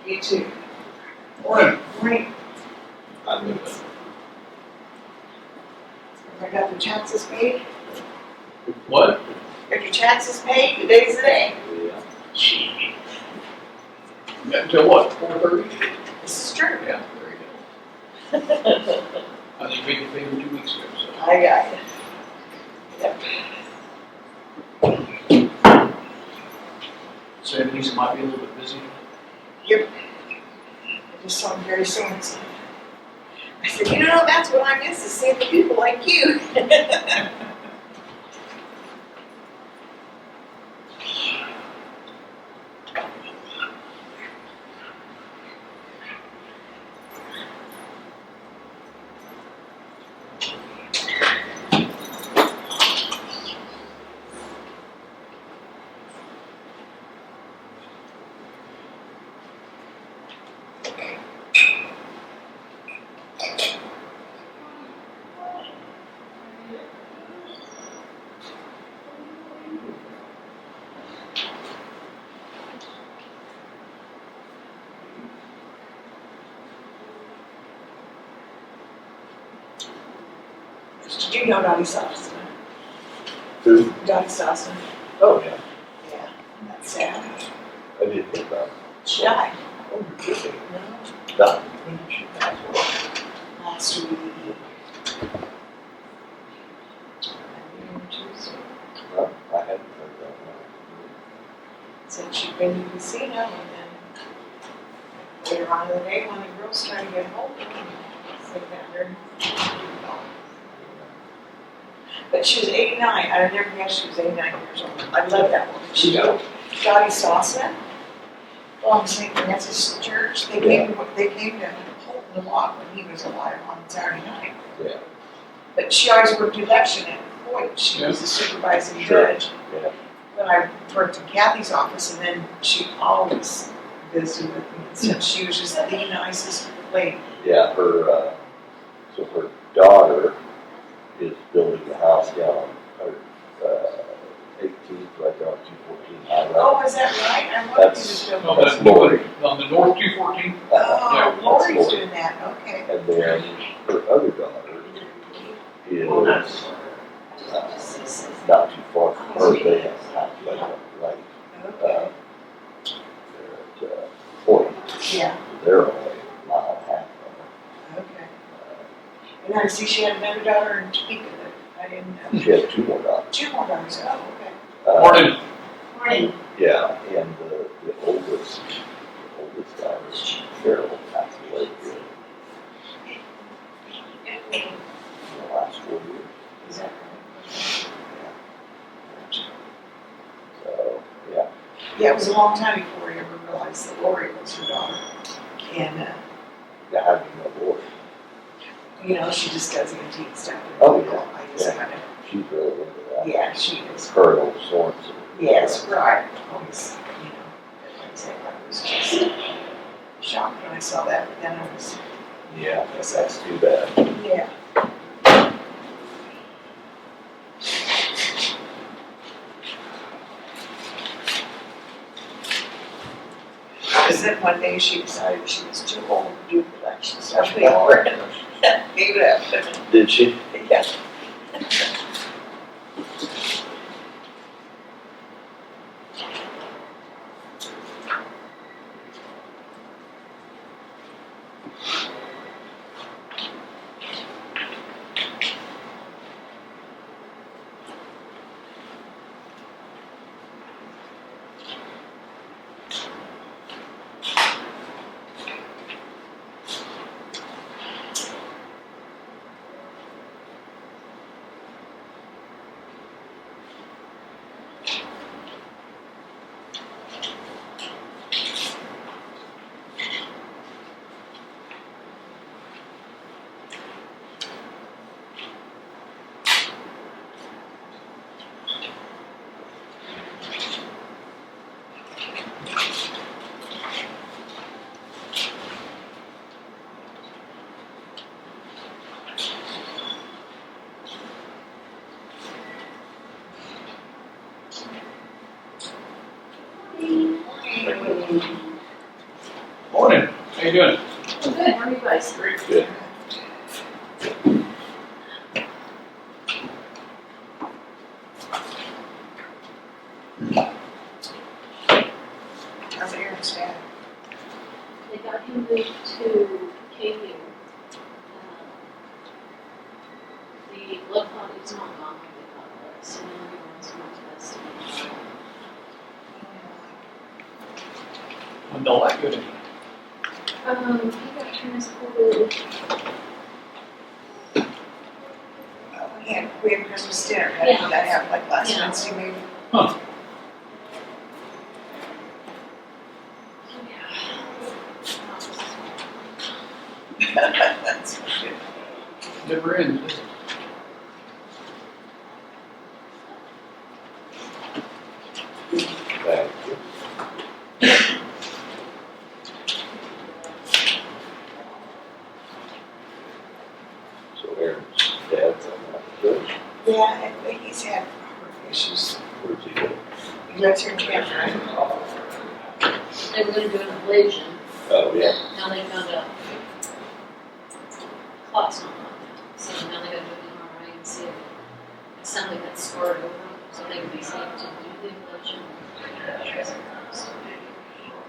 You too. Morning. Morning. I'm good with I got the taxes paid. what? Got your taxes paid? Today's the day. Yeah. Gee. Until what, 4:30? This is true. Yeah, there you go. I think we can pay them 2 weeks ago, so. I got you. Yep. So it means it might be a little bit busy. Yep. I just saw him very soon. I said, you know, that's what I miss, is seeing the people like you. Did you know Dottie Sawson? Who? Dottie Sawson. Oh, yeah. Yeah, that's sad. I didn't hear about it. She died. Oh, you're kidding. No, Done. When did she pass away? last week. Well, I hadn't heard that Said she'd been to the casino, and then later on in the day, when the girls tried to get hold of her, they found her. But she was 89. I never guessed she was 89 years old. I love that woman. She Yeah. Dottie Sawson, from St. Francis Church. They came to Holton a lot when he was alive on Saturday night. Yeah. But she always worked election at Hoyt. She was the supervising judge. Yeah. When I worked in Kathy's office, and then she always visited with me. So she was just the nicest lady. Yeah, her, so her daughter is building a house down on 18th, right there on 214 highway. Oh, is that right? I wondered if he was doing No, that. that's Lori. On the north 214? Oh, Yeah. Lori's Lori. doing that, okay. And then her other daughter is not too far from her. They have a house right up, right, Okay. they're at Holton. Yeah, They're only a mile and a half from okay. And I see she had another daughter in Topeka that I didn't her. know. She has 2 more daughters. 2 more daughters, oh, okay. Morning. Morning. Yeah, and the oldest daughter, Cheryl, passed away in the last 4 years. Is that So, yeah. Yeah, it was a long time before I ever realized that Lori was her daughter. And, Yeah, how do you know Lori? you know, she just does antique stuff. Oh, yeah. I just Yeah. kind of, She's really into that. yeah, she is. Colonel Sorensen. Yes, right. Always, you know, like I said, I was just shocked when I saw that, but then I was, Yeah, that's too bad. yeah. Because then one day she decided she was too old to do collection stuff anymore. Gave it up. Did she? Yeah. Morning, how you doing? Oh, good, how are you guys? Great. Good. How's Aaron's dad? They got him moved to KU. The blood clot is not gone like they thought it was, so now he wants more testing. I'm not that good. He got transported. We had Christmas dinner, Yeah. that happened like last Yeah. Wednesday, maybe. Huh, That's good. never ends, does it? Thank you. So Aaron's dad's on that church. Yeah, but he's had heart issues. Where's he going? He lives here in Chairman. They were gonna do an ablation, Oh, yeah. now they found out clot's not gone now, so now they gotta do an MRI and see if it sounded like that scarred over, so they can be safe to do the ablation.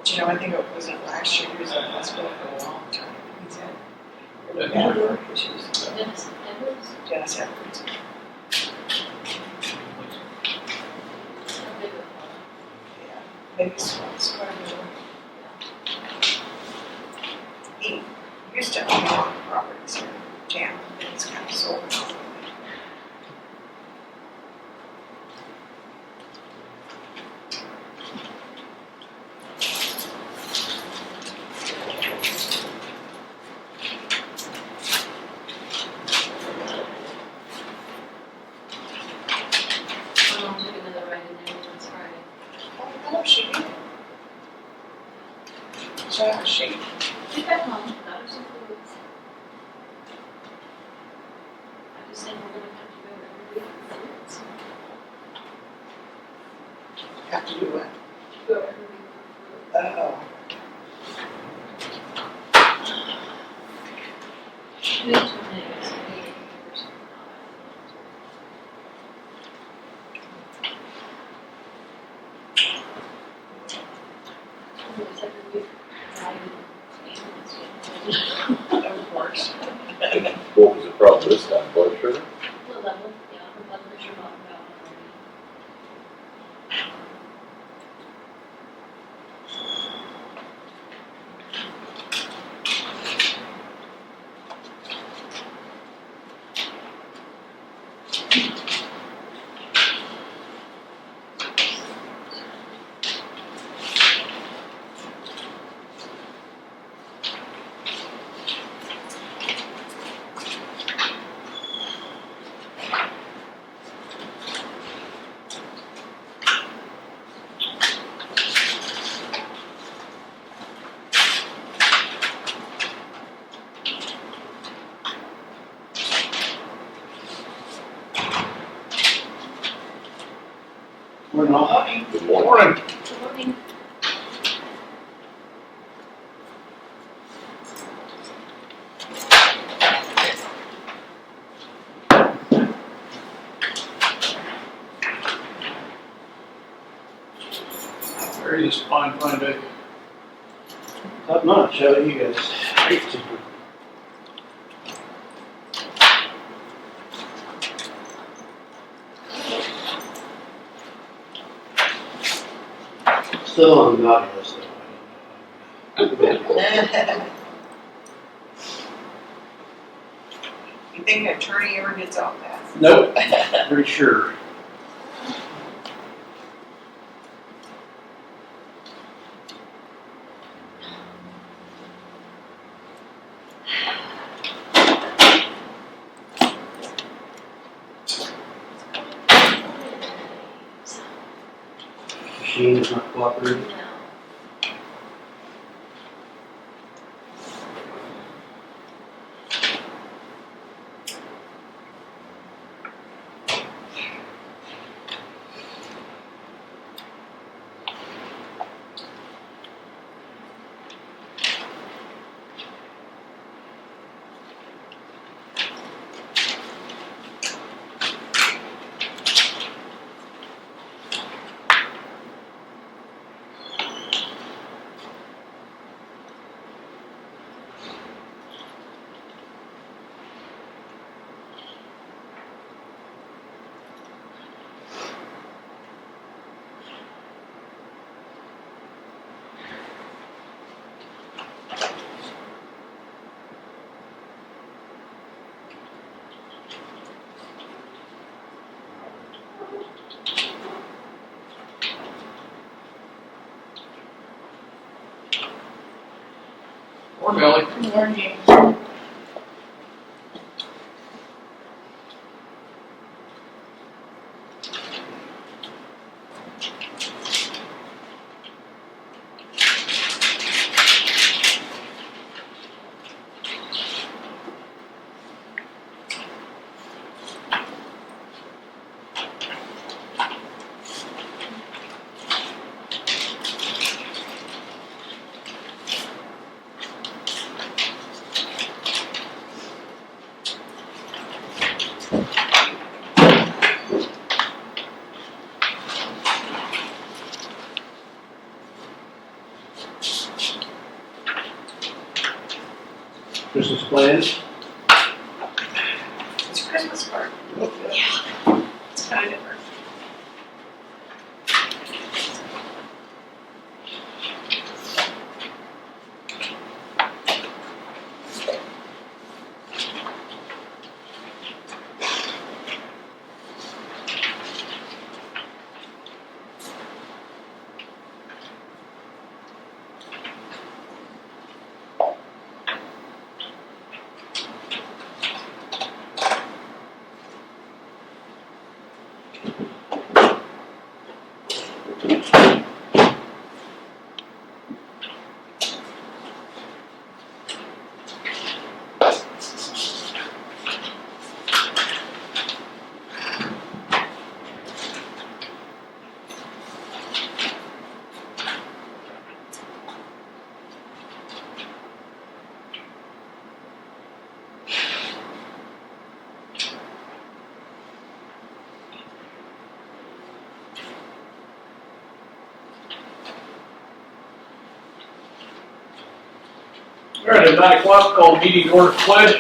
Do you know, I think it wasn't last year, he was in the hospital for a long time. He's had really Yeah. bad heart issues. Denison, Edwards, Dennis Edwards. a bigger clot. Yeah, maybe square middle. He used to own a lot of properties here in town, and he's kind of sold it off. My mom took another ride in there on Friday. Oh, she did. So she, She got home, got her some food. I just think we're gonna have to go every week for foods. have to do what? Go every week for food. Oh, We have 2 minutes, we need to or something. Almost every week, driving, ambulance, of course. What was the problem this time, blood sugar? Blood level, yeah, her blood pressure about Morning all. Good morning. Morning. Good morning. Very just fine day. Top notch, how are you guys? Great. Still on the naughty list though. You think an attorney ever gets off that? Nope, pretty sure. Machine is not cooperating. No. Or Melly. Good morning. Christmas plans? It's Christmas party. Yeah. It's kind of. All right, at 9 o'clock, call the meeting to order. Pledge.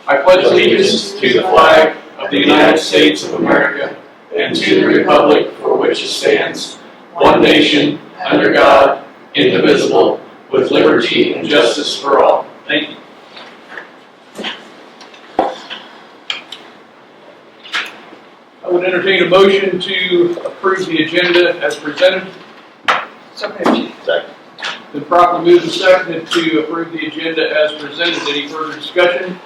I pledge allegiance to the flag of the United States of America and to the republic for which it stands, one nation, under God, indivisible, with liberty and justice for all. Thank you. I would entertain a motion to approve the agenda as presented. So moved. Second. Been properly moved and seconded to approve the agenda as presented. Any further discussion?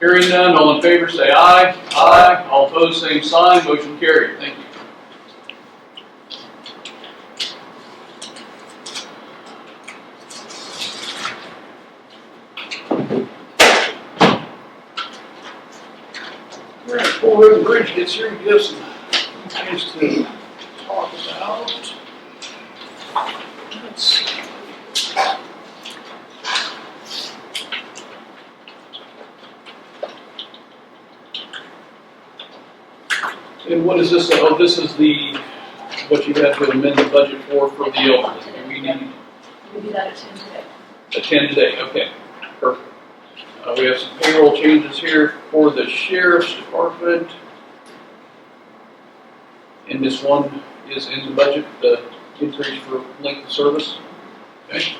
Hearing none, all in favor say aye. Aye. All opposed, same sign. Motion carried. Thank you. All right, before Road and Bridge gets here, we have some things to talk about. Let's see. And what is this? Oh, this is what you had to amend the budget for the elderly. Do we need We'll do that at 10 today. a 10 today? Okay, perfect. We have some payroll changes here for the sheriff's department. And this one is in the budget, the increase for length of service. Okay.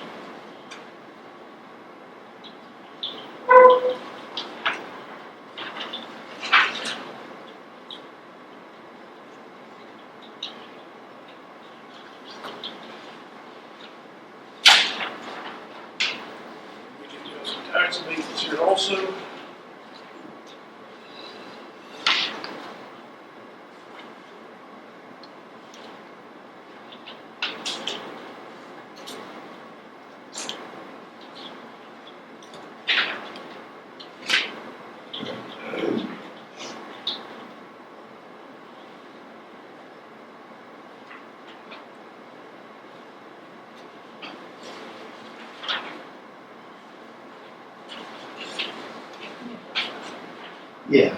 We can do some tax abatements here also. Yeah.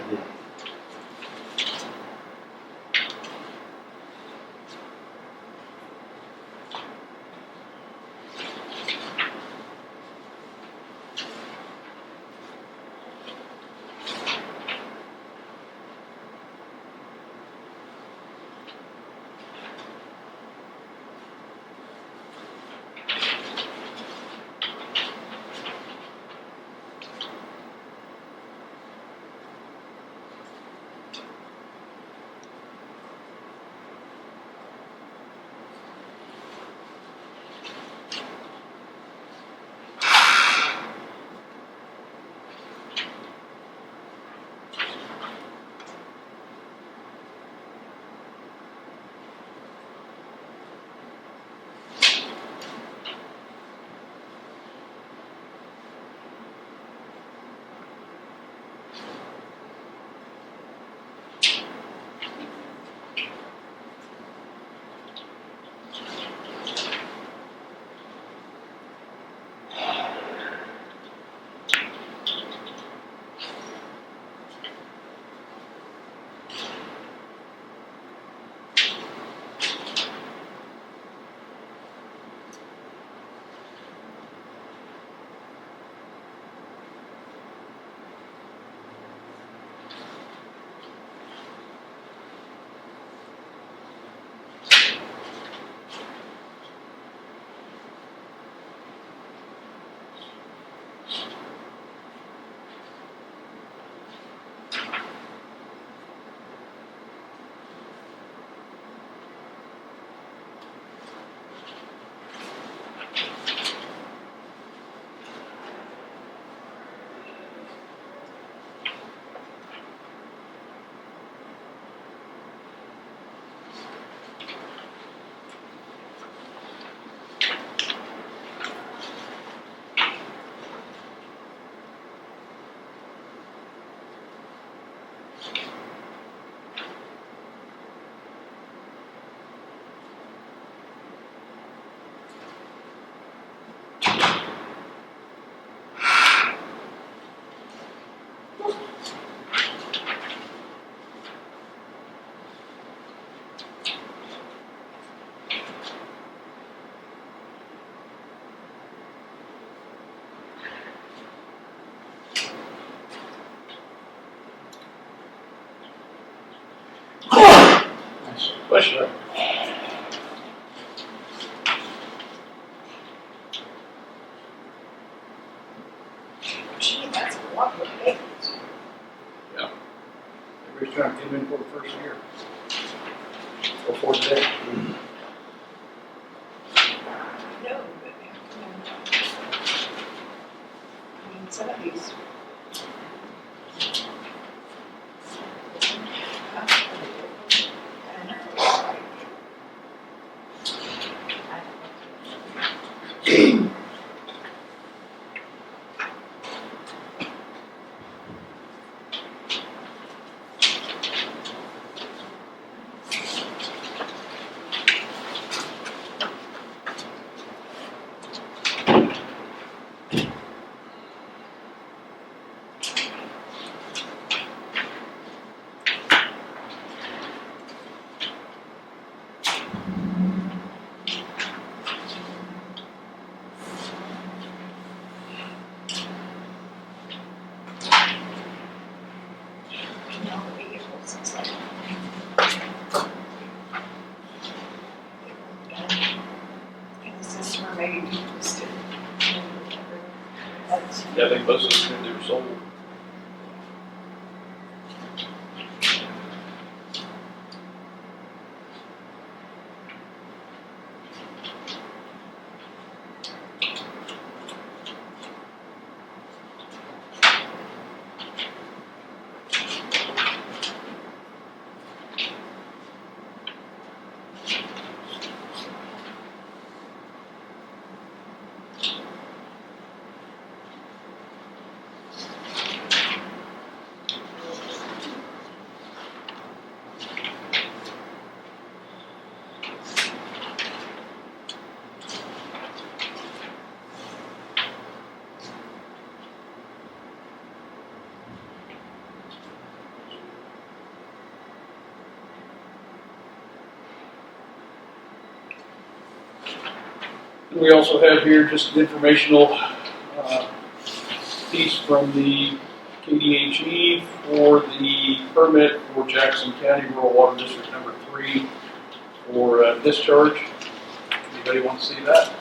council. Question? Gee, that's a lot of things. Everybody's trying to get in for the first year. Or for today. No, but, I mean, some of these. Yeah, I think most of them they were sold. We also have here just an informational piece from the KDHE for the permit for Jackson County Rural Water District number 3 for discharge. Anybody want to see that?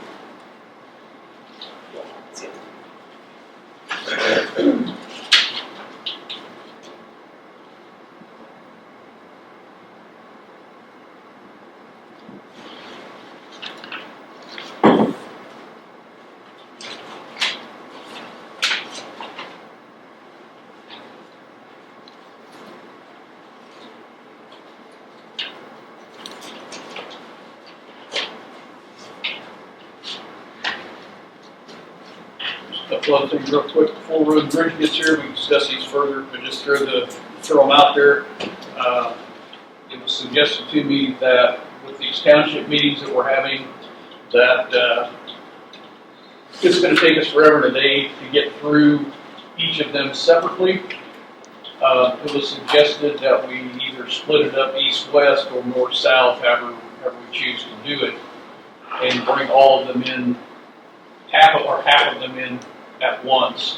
A couple other things real quick before Road and Bridge gets here. We can discuss these further, but just throw them out there. It was suggested to me that with these township meetings that we're having, that it's going to take us forever today to get through each of them separately. It was suggested that we either split it up east-west or north-south, however we choose to do it, and bring all of them in, half of them in at once,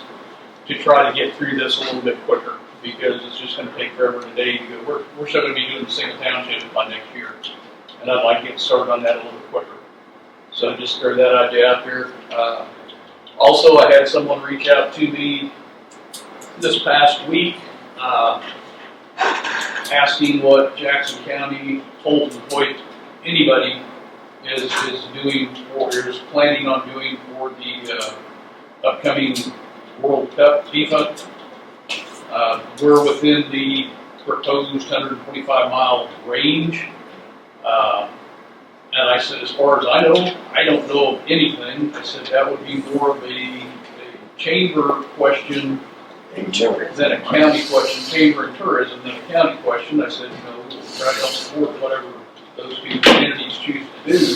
to try to get through this a little bit quicker, because it's just going to take forever today to go. We're still going to be doing the single township by next year, and I'd like to get started on that a little bit quicker. So just throw that idea out there. Also, I had someone reach out to me this past week, asking what Jackson County, Holton, Hoyt, anybody is doing or is planning on doing for the upcoming World Cup FIFA. We're within the proposed 125-mile range. And I said, as far as I know, I don't know of anything. I said that would be more of a chamber question than a county question, chamber and tourism than a county question. I said, we'll try to help support whatever those two entities choose to do.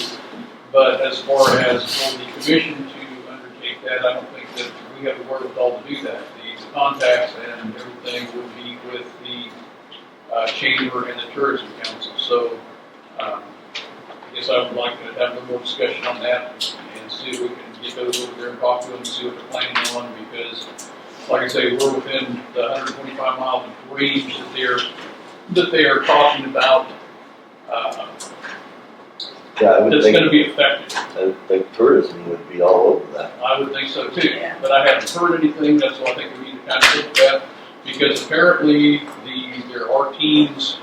But as far as for the commission to undertake that, I don't think that we have the wherewithal to do that. The contacts and everything would be with the chamber and the tourism council. So I guess I would like to have a little more discussion on that and see if we can get those over there and talk to them and see what they're planning on, because like I say, we're within the 125-mile range that they are talking about. Yeah, I would that's think, gonna be affected. I would think tourism would be all over that. I would think so too, Yeah. but I haven't heard anything, that's why I think we need to kind of look at that, because apparently there are teams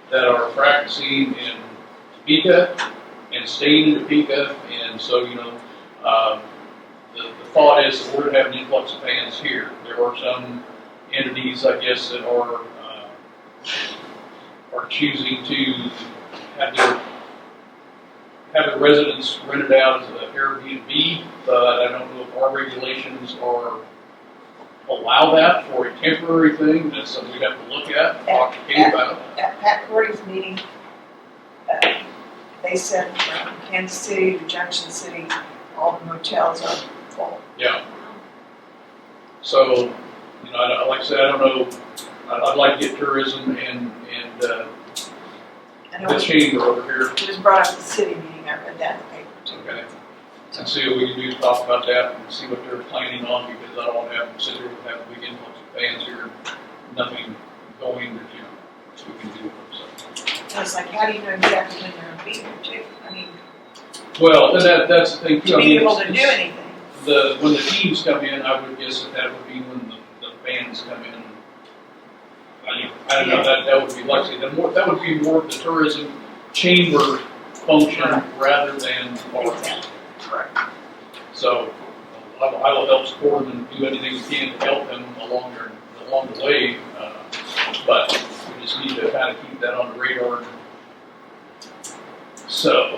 that are practicing in Topeka and staying in Topeka, and so, the thought is that we're gonna have an influx of fans here. There are some entities, I guess, that are choosing to have their residents rented out as an Airbnb, but I don't know if our regulations allow that for a temporary thing. That's something we have to look at, talk to Kate about. At Pat Cordy's meeting, they said from Kansas City to Junction City, all the motels are full. Yeah. So, like I said, I don't know. I'd like to get tourism and And it the was, chamber over here. it was brought up at the city meeting, I read that in the paper too. Okay. And see what we can do, talk about that and see what they're planning on, because I don't want to have them sit there and have a big influx of fans here, nothing going that, we can do with them, so. I was like, how do you know exactly when they're gonna be there too? I mean, Well, and that's the thing too. to I be mean, able to it's- do anything. when the teams come in, I would guess that would be when the fans come in. I don't know, that would be likely, that would be more of the tourism chamber function rather than ours. Exactly. Correct. So, I will help support them and do anything we can to help them along the way, but we just need to kind of keep that on the radar. So,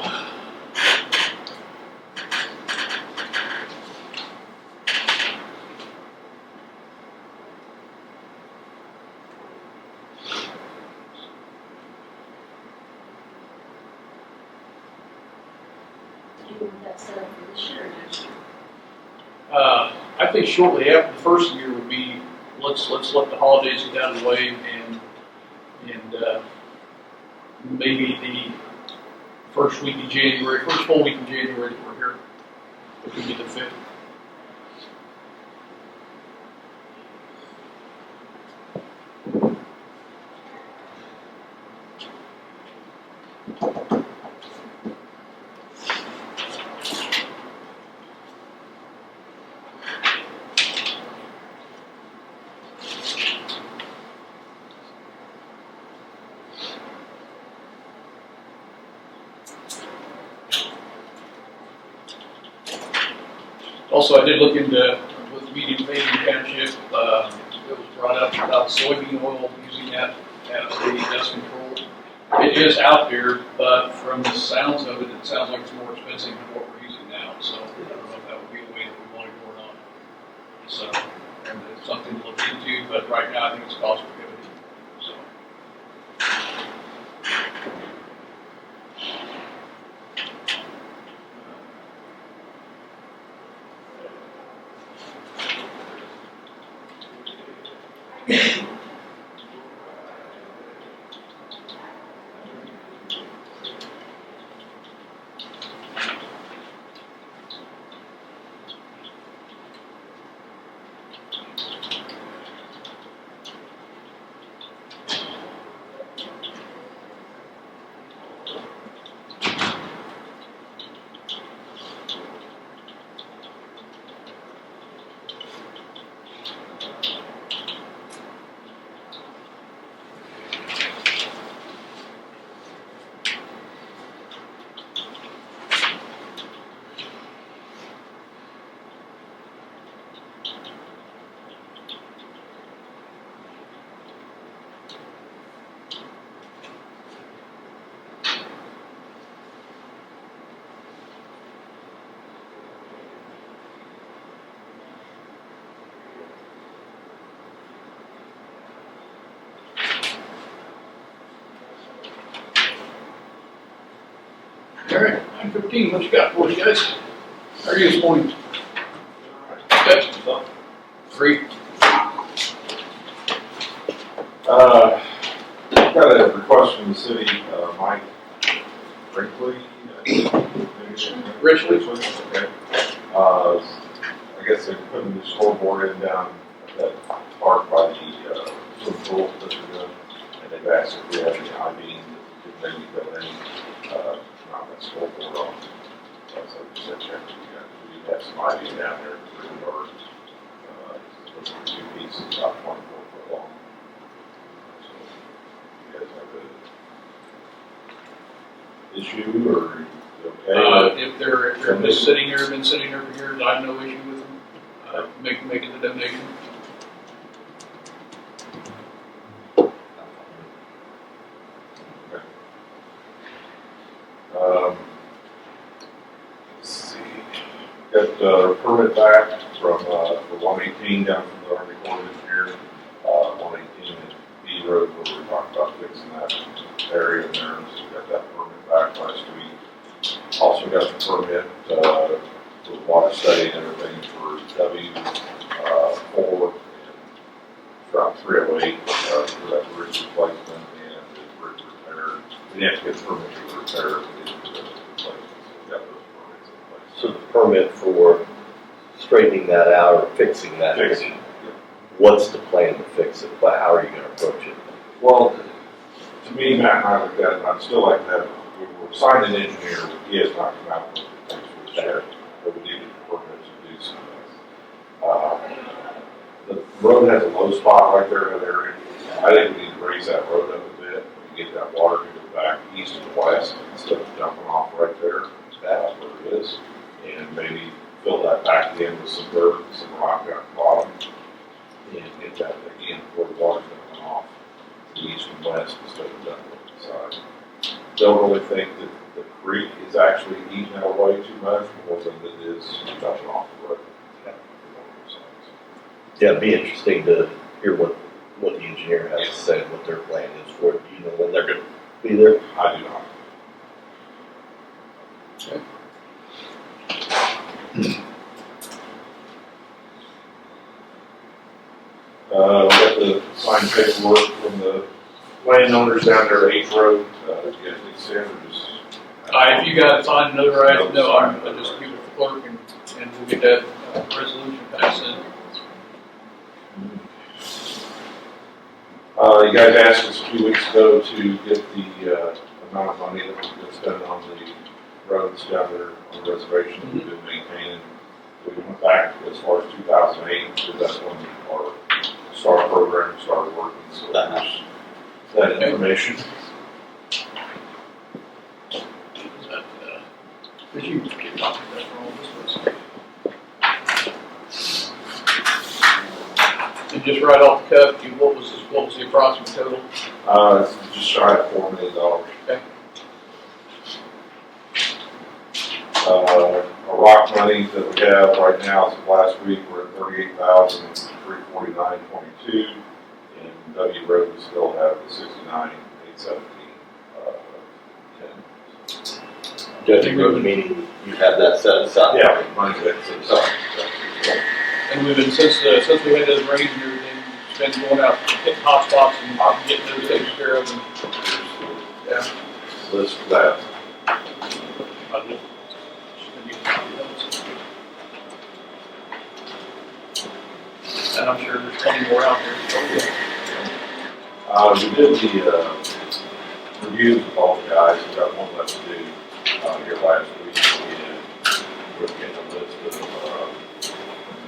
Do you want that set up for this year or next year? I think shortly after the first year would be, let's let the holidays get out of the way and maybe the first week in January, first full week in January that we're here, it could be the 5th. Also, I did look into, with medium phase in Township, it was brought up about soybean oil, using that as the dust control. It is out there, but from the sounds of it, it sounds like it's more expensive than what we're using now. So I don't know if that would be a way that we want to go or not. So, and it's something to look into, but right now I think it's cost prohibitive. So. All right, 9:15, what you got for us, guys? How are you this morning? Good. 3. Got a request from the city, Mike Brinkley. Richley. Okay. I guess they're putting the scoreboard in down at that park by the swimming pool that they're doing. And they've asked if we have any I-beam that maybe build any, not that scoreboard on. So we said, check, we have some idea down there, we are, looking at 2 pieces, about 24 foot long. So, you guys have an issue, or are you okay? If they're just sitting here, been sitting there for years, I have no issue with them, making the donation. Let's see, got a permit back from, for 118 down from the Army Corps of Engineers, 118 and B Road, where we talked about fixing that area in there, so we got that permit back last week. Also got the permit, for the water study and everything for W4 and Route 308, for that bridge replacement and the bridge repair. We didn't have to get the permit for the repair, we did for the replacement, so we got those permits in place. So the permit for straightening that out or fixing that, Fixing, yeah. what's the plan to fix it? How are you gonna approach it? Well, to me, Matt and I looked at it, and I'd still like to have, we're signing an engineer, he has not come out with things for the sheriff, but we need the permit to do some of that. The road has a low spot right there in that area. I think we need to raise that road up a bit, and get that water to go back east and west, instead of dumping off right there, that's where it is. And maybe fill that back in with some dirt, some rock down the bottom, and get that again where the water's gonna come off, the east and west instead of dumping it inside. Don't really think that the creek is actually eating that away too much, more than it is dumping off the road. Yeah, it'd be interesting to hear what the engineer has to say, what their plan is for it. Do you know when they're gonna be there? I do not. We got the signed paperwork from the landowners down there at 8th Road. You guys need to see them, or just? If you got it signed, notarized, no, I'll just give it to the clerk and we'll get that resolution passed in. You guys asked us a few weeks ago to get the amount of money that we've been spending on the roads down there on the reservation that we've been maintaining. We went back as far as 2008, because that's when our STAR program started working, so there's that information. Did you get copies of that from all this list? And just right off the cuff, what was the approximate total? It's just shy of $4 million. Okay. Our rock money that we have right now, as of last week, we're at $38,349.22, and W Road we still have the $69,817.10. Judging road meeting, you have that set aside? Yeah, money that's set aside. And we've been, since we had those rains and everything, it's been going out, hitting hot spots and getting those taken care of. And, yeah. List for that. And I'm sure there's plenty more out there. We did the reviews with all the guys. We got one left to do here last week, and we're getting a list of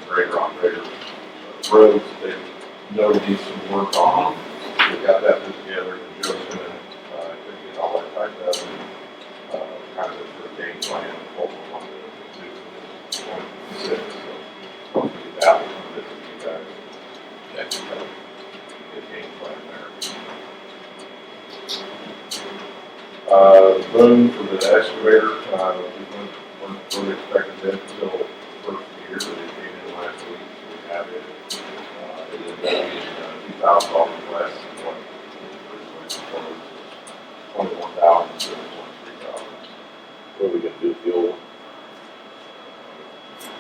grader operators, roads that know need some work on. We got that put together, and Joe's gonna get all that typed up and kind of for a game plan of what we want to do in 2026. So hopefully that will come with you guys. Good game plan there. Boom for the excavator, we weren't really expecting them until the first of the year, but it came in last week, so we have it. It ended up being $2,000 less than what originally proposed. $21,000 instead of $23,000. What are we gonna do with the old one?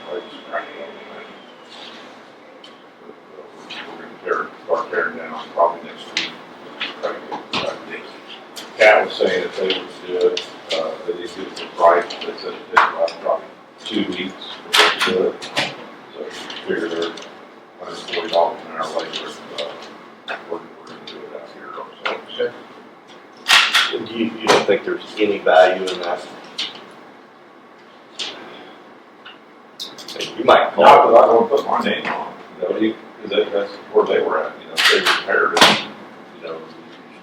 I just cracked it on we're gonna start tearing down probably next week. Try to get it next. Cat was saying if they would do it, that they give us a price, they said it takes about probably 2 weeks for them to do it. So you figure they're $140 an hour later, we're gonna do it out here ourselves. Okay. You don't think there's any value in that? You might call Not that I want to put my name on, because that's where they were at, if they repaired it, you're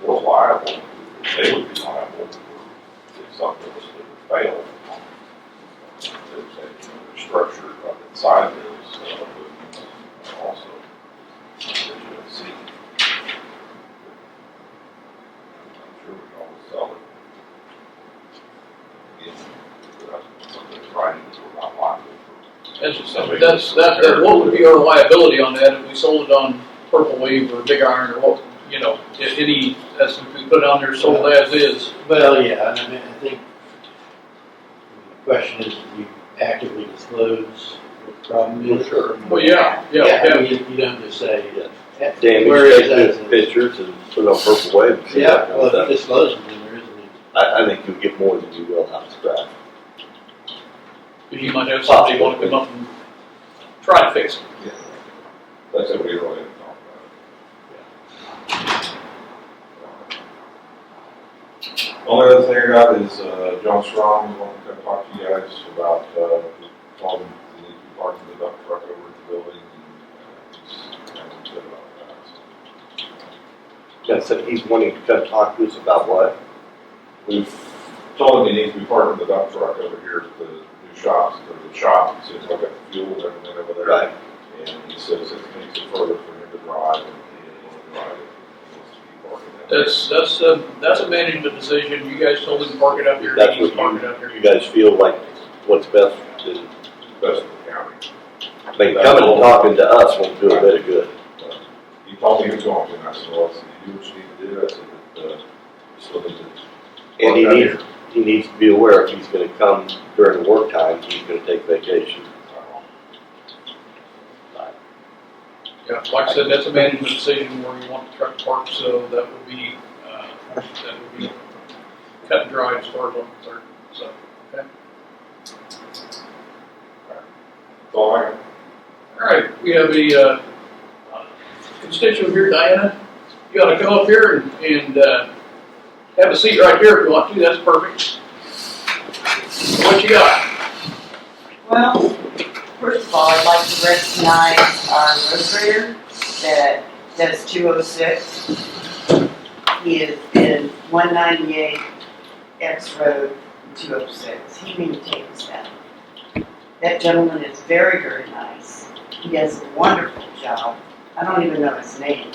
still liable. They would be liable if something was to fail. There's a structure up inside there, so also, see. I'm sure we can always sell it. Again, something that's right, we're not liable. That's what would be our liability on that if we sold it on Purple Wave or Big Iron or what, if any, as if we put it on there sold as is. Well, yeah, I mean, I think the question is, do you actively disclose what the problem is? Sure. Well, yeah. I mean, you don't just say, Damn, where you is take that? the pictures and put it on Purple Wave. And see Yeah, what well, comes if up. you disclose it, then there isn't any. I think you'll get more than you will out of scrap. Because you might have somebody want to come up and try to fix it. That's what we really didn't talk about. Only other thing I got is, John Strong was wanting to come talk to you guys about, told him he needs to be parking the dump truck over at the building, and, he's kind of good about that, so. So he's wanting to come talk to us about what? We've told him he needs to be parking the dump truck over here at the new shops, or the shop, since I've got the fuel and everything over there. Right. And he says it makes it further for him to drive, and he didn't want to drive it. He wants to be parking that. That's a management decision. You guys told him to park it up here. That's He needs to what park it up here. you guys feel like what's best to, Best for the county. I mean, coming and talking to us won't do a bit of good. He told me he was going to, and I said, well, I said, you do what you need to do. I said, but, you still need to. And park out here. he needs to be aware if he's gonna come during the work time, he's gonna take vacation. Yeah, like I said, that's a management decision where you want the truck parked, so that would be cut and dry as far as I'm concerned, so, okay. That's all I got. All right, we have a constituent here, Diana. You ought to come up here and have a seat right here if you want to. That's perfect. What you got? Well, first of all, I'd like to recognize our road grader that does 206. He is in 198 X Road 206. He maintains that. That gentleman is very, very nice. He does a wonderful job. I don't even know his name.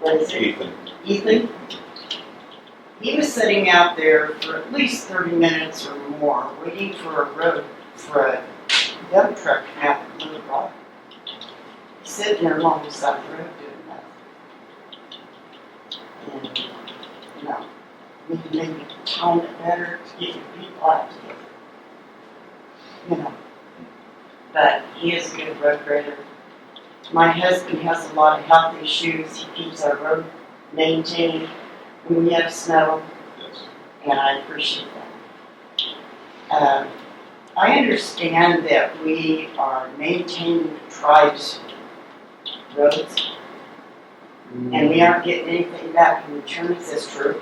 What is it? Ethan? He was sitting out there for at least 30 minutes or more, waiting for a dump truck to come out and move rock. He's sitting there along the side of the road doing nothing. And, we can maybe tone it better to get your people out together. But he is a good road grader. My husband has a lot of health issues. He keeps our road maintained when we have snow, Yes. and I appreciate that. I understand that we are maintaining the tribe's roads, and we aren't getting anything back in return. Is this true?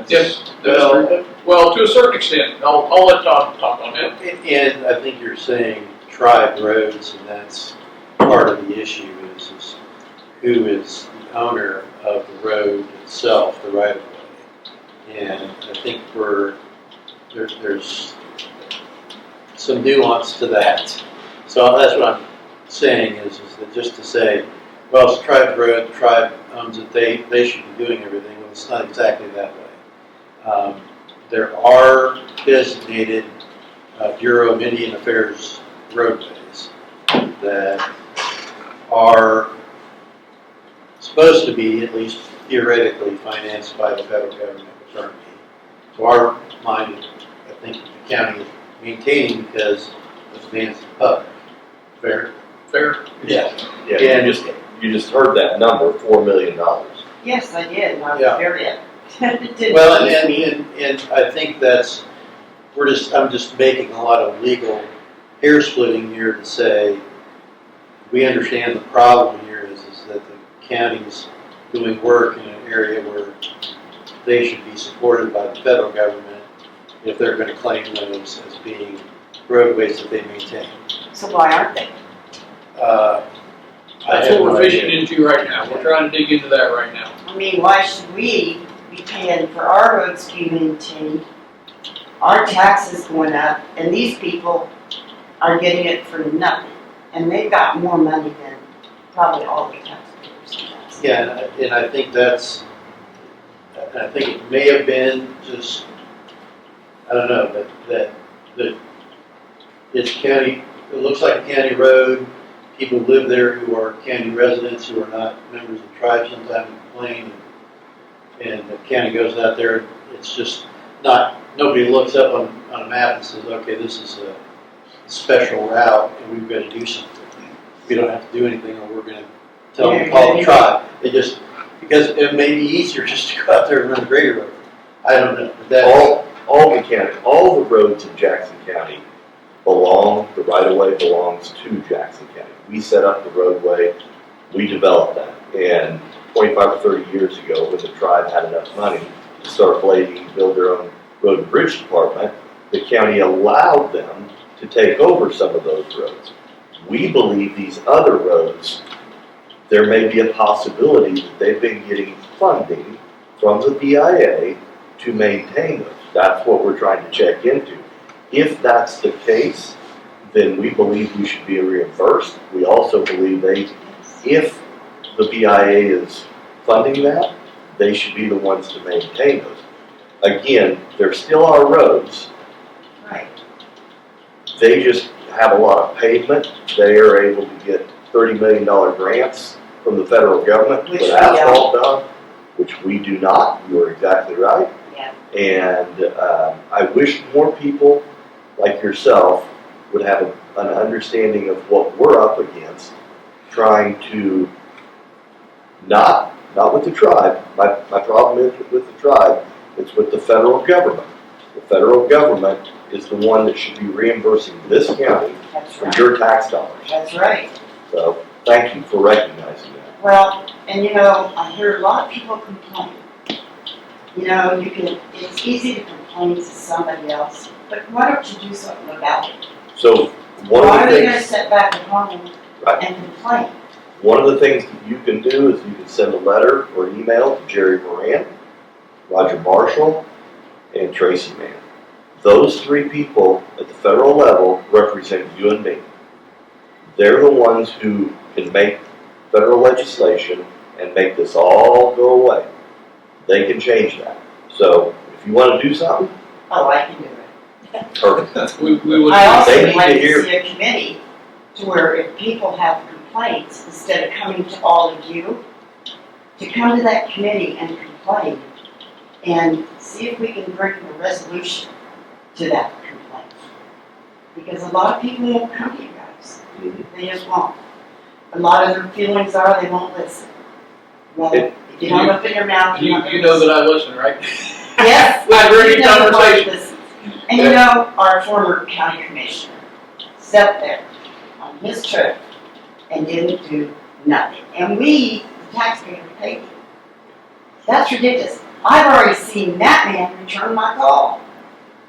Yes. Well, to a certain extent. I'll let Todd talk on that. And I think you're saying tribe roads, and that's part of the issue is who is the owner of the road itself, the right of way. And I think there's some nuance to that. So that's what I'm saying is that just to say, well, it's a tribe road, the tribe owns it, they should be doing everything. Well, it's not exactly that way. There are designated Bureau of Indian Affairs roadways that are supposed to be, at least theoretically, financed by the federal government, which aren't being. To our mind, I think the county is maintaining because it's man's public. Fair? Yeah. Yeah, you just heard that number, $4 million. Yes, I did, and I was Yeah. very upset. Well, and I think I'm just making a lot of legal hair splitting here to say, we understand the problem here is that the county's doing work in an area where they should be supported by the federal government if they're gonna claim those as being roadways that they maintain. So why aren't they? That's what we're fishing into right now. We're trying to dig into that right now. I mean, why should we be paying for our roads to be maintained? Our taxes going up, and these people are getting it for nothing. And they've got more money than probably all the taxpayers. Yeah, and I think I think it may have been just, I don't know, that it's county, it looks like a county road. People live there who are county residents who are not members of the tribe sometimes complain. And the county goes out there, it's just not, nobody looks up on a map and says, okay, this is a special route and we've got to do something. We don't have to do anything or we're going to tell them to call the tribe. They just, because it may be easier just to go out there and run a grader over. I don't know. All the roads in Jackson County the right-of-way belongs to Jackson County. We set up the roadway, we developed that. And 25 or 30 years ago, when the tribe had enough money to start build their own road and bridge department, the county allowed them to take over some of those roads. We believe these other roads, there may be a possibility that they've been getting funding from the BIA to maintain them. That's what we're trying to check into. If that's the case, then we believe we should be reimbursed. We also believe if the BIA is funding that, they should be the ones to maintain those. Again, they're still our roads. Right. They just have a lot of pavement. They are able to get $30 million grants from the federal government to Which put we asphalt down, which we do not. You are exactly right. Yeah. And I wish more people like yourself would have an understanding of what we're up against, trying to not with the tribe. My problem is with the tribe. It's with the federal government. The federal government is the one that should be reimbursing this county That's for right. your tax dollars. That's right. So thank you for recognizing that. Well, and I hear a lot of people complain. It's easy to complain to somebody else, but why don't you do something about it? So one Why of are the they gonna things, sit back at home Right. and complain? one of the things that you can do is you can send a letter or email to Jerry Moran, Roger Marshall, and Tracy Mann. Those three people at the federal level represent you and me. They're the ones who can make federal legislation and make this all go away. They can change that. So if you want to do something, Oh, I can do it. perfect. We would. I also They would need like to to hear- see a committee to where if people have complaints, instead of coming to all of you, to come to that committee and complain and see if we can bring a resolution to that complaint. Because a lot of people won't come to you guys. Mhm. They just won't. A lot of their feelings are they won't listen. Well, if you don't open your mouth, you're not gonna You know listen. that I listen, right? Yes. We've had very you good know the conversation. one listens. And our former county commissioner sat there on his trip and didn't do nothing. And we, the taxpayers, paid him. That's ridiculous. I've already seen that man return my call.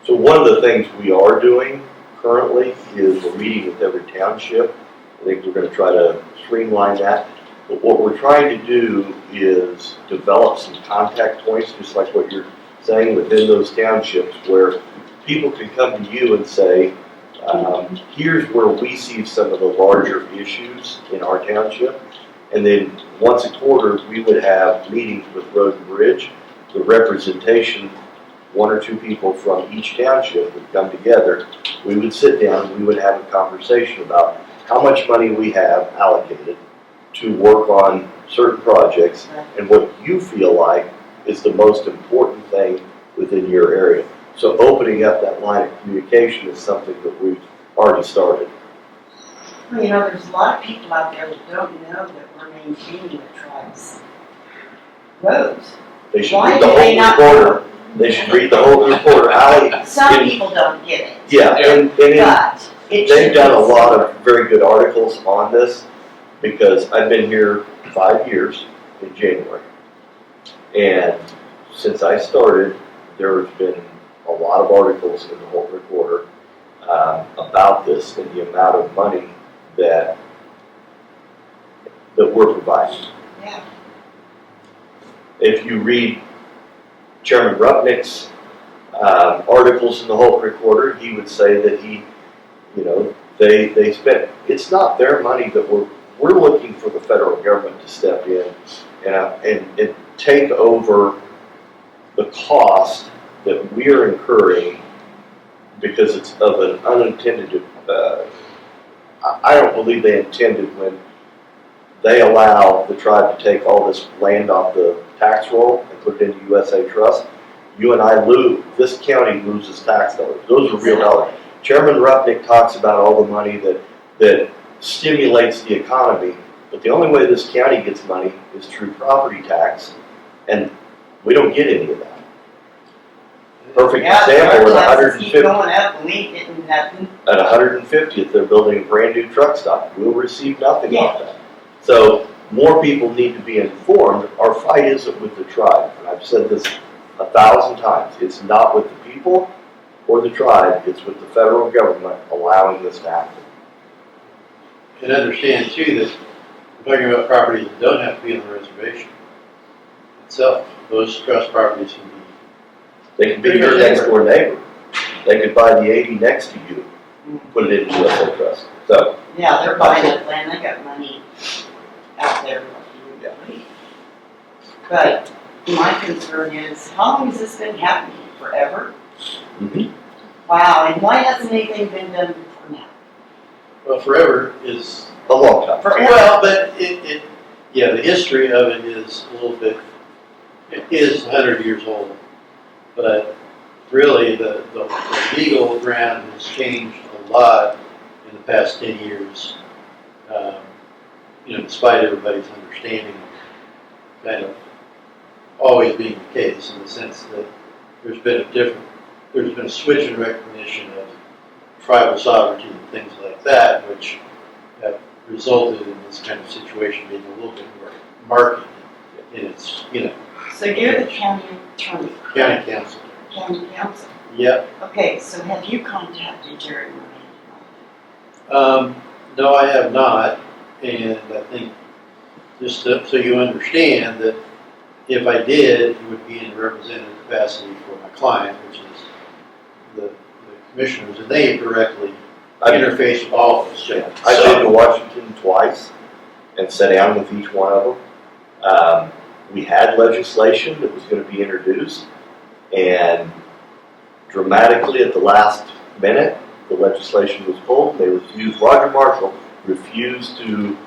So one of the things we are doing currently is we're meeting with every township. I think we're going to try to streamline that. But what we're trying to do is develop some contact points, just like what you're saying, within those townships where people can come to you and say, here's where we see some of the larger issues in our township. And then once a quarter, we would have meetings with Road and Bridge. The representation, one or two people from each township would come together. We would sit down and we would have a conversation about how much money we have allocated to work on certain projects and what you feel like is the most important thing within your area. So opening up that line of communication is something that we've already started. Well, there's a lot of people out there that don't know that we're maintaining the tribe's roads. They should Why read the do they whole not reporter. They should read the whole reporter. Some people don't get it, Yeah, and but it should they've done a be lot of very good articles on this because I've been here 5 years in January. And since I started, there's been a lot of articles in the Holton Recorder about this and the amount of money that we're providing. Yeah. If you read Chairman Rupnick's articles in the Holton Recorder, he would say that they spent, it's not their money that we're looking for the federal government to step in and take over the cost that we're incurring because it's of an unintended, I don't believe they intended when they allow the tribe to take all this land off the tax roll and put it into USA Trust. You and I lose, this county loses tax dollars. Those are real dollars. Chairman Rupnick talks about all the money that stimulates the economy, but the only way this county gets money is through property tax, and we don't get any of that. Perfect example, at our taxes keep going up and we ain't getting nothing. At 150th, they're building a brand new truck stop. We'll receive nothing off that. So more people need to be informed. Our fight isn't with the tribe, and I've said this 1,000 times. It's not with the people or the tribe. It's with the federal government allowing this to happen. And understand too that we're talking about properties that don't have to be on the reservation itself. Those trust properties can be. They can be your next door neighbor. They could buy the 80 next to you, put it into USA Trust. So. Yeah, they're buying that land, they got money out there. Yeah. But my concern is, how long has this been happening? Forever? Mm-hmm. Wow, and why hasn't anything been done before now? Well, forever is, A long time. well, but the history of it is a little bit, it is 100 years old. But really, the legal ground has changed a lot in the past 10 years. Despite everybody's understanding, kind of always being the case in the sense that there's been a switch in recognition of tribal sovereignty and things like that, which have resulted in this kind of situation being a little bit more marked in its, So you're the county attorney, county council. county council. Yep. Okay, so have you contacted Jerry Moran? No, I have not, and I think just so you understand that if I did, it would be in representative capacity for my client, which is the commissioners, and they directly interface with all of us. I've been to Washington twice and sat down with each one of them. We had legislation that was going to be introduced, and dramatically at the last minute, the legislation was pulled. They refused. Roger Marshall refused to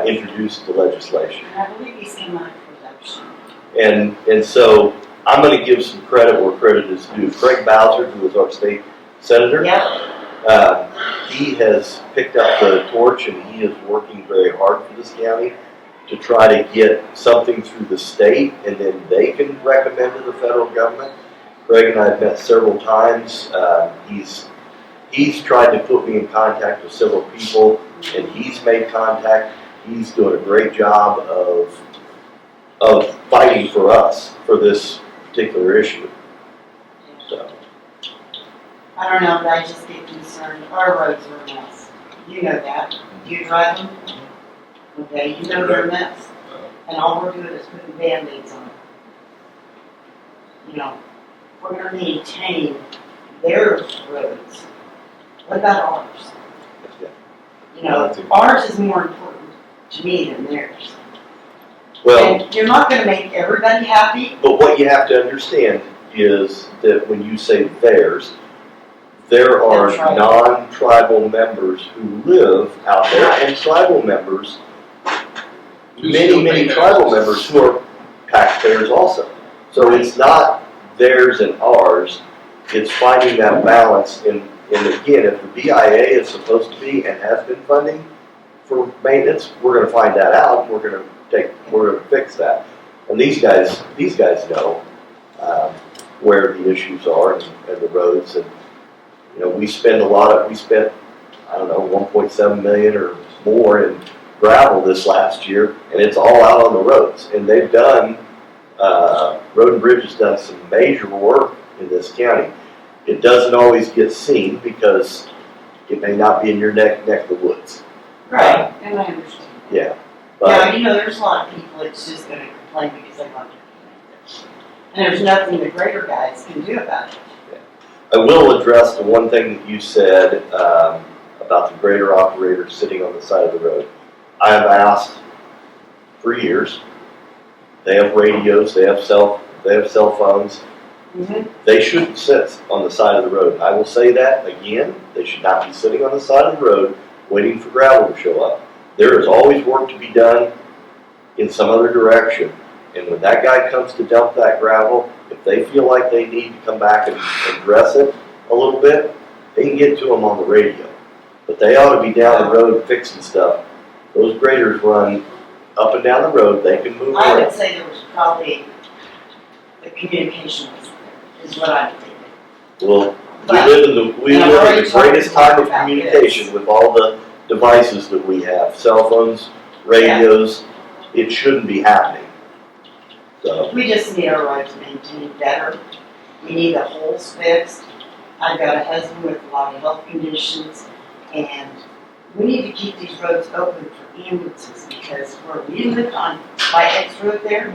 introduce the legislation. And I believe he's come out of production. And so I'm going to give some credit where credit is due. Craig Bowser, who was our state senator, he has picked up the torch and he is working very hard for this county to try to get something through the state, and then they can recommend to the federal government. Craig and I have met several times. He's tried to put me in contact with several people, and he's made contact. He's doing a great job of fighting for us for this particular issue. So. I don't know, but I just get concerned. Our roads are a mess. You know that. You drive them? Okay, you know they're a mess. And all we're doing is putting bandaids on them. We're going to maintain their roads. What about ours? Ours is more important to me than theirs. Well, and you're not going to make everybody happy. But what you have to understand is that when you say theirs, there are non-tribal members who live out there, and tribal members, many tribal members who are taxpayers also. So it's not theirs and ours, it's finding that balance. And again, if the BIA is supposed to be and has been funding for maintenance, we're going to find that out. We're going to fix that. And these guys know where the issues are and the roads. And we spent, I don't know, 1.7 million or more in gravel this last year, and it's all out on the roads. And they've done Road and Bridge has done some major work in this county. It doesn't always get seen because it may not be in your neck of the woods. Right, and I understand. Yeah. But Yeah, you know, there's a lot of people that's just gonna complain because they want to complain. And there's nothing the greater guys can do about it. I will address the one thing that you said about the grader operator sitting on the side of the road. I have asked for years. They have radios, they have cell phones. They shouldn't sit on the side of the road. I will say that again, they should not be sitting on the side of the road waiting for gravel to show up. There is always work to be done in some other direction. And when that guy comes to dump that gravel, if they feel like they need to come back and address it a little bit, they can get to them on the radio. But they ought to be down the road fixing stuff. Those graders run up and down the road, they can move I would around. say there was probably, the communication was there, is what I'm thinking. Well, we But- live in the and I've already greatest talked to time Mark of about communication this. with all the devices that we have, cell phones, radios. It shouldn't be happening. So, We just need our roads maintained better. We need the holes fixed. I've got a husband with a lot of health conditions, and we need to keep these roads open for ambulances, because where we live on, by X Road there,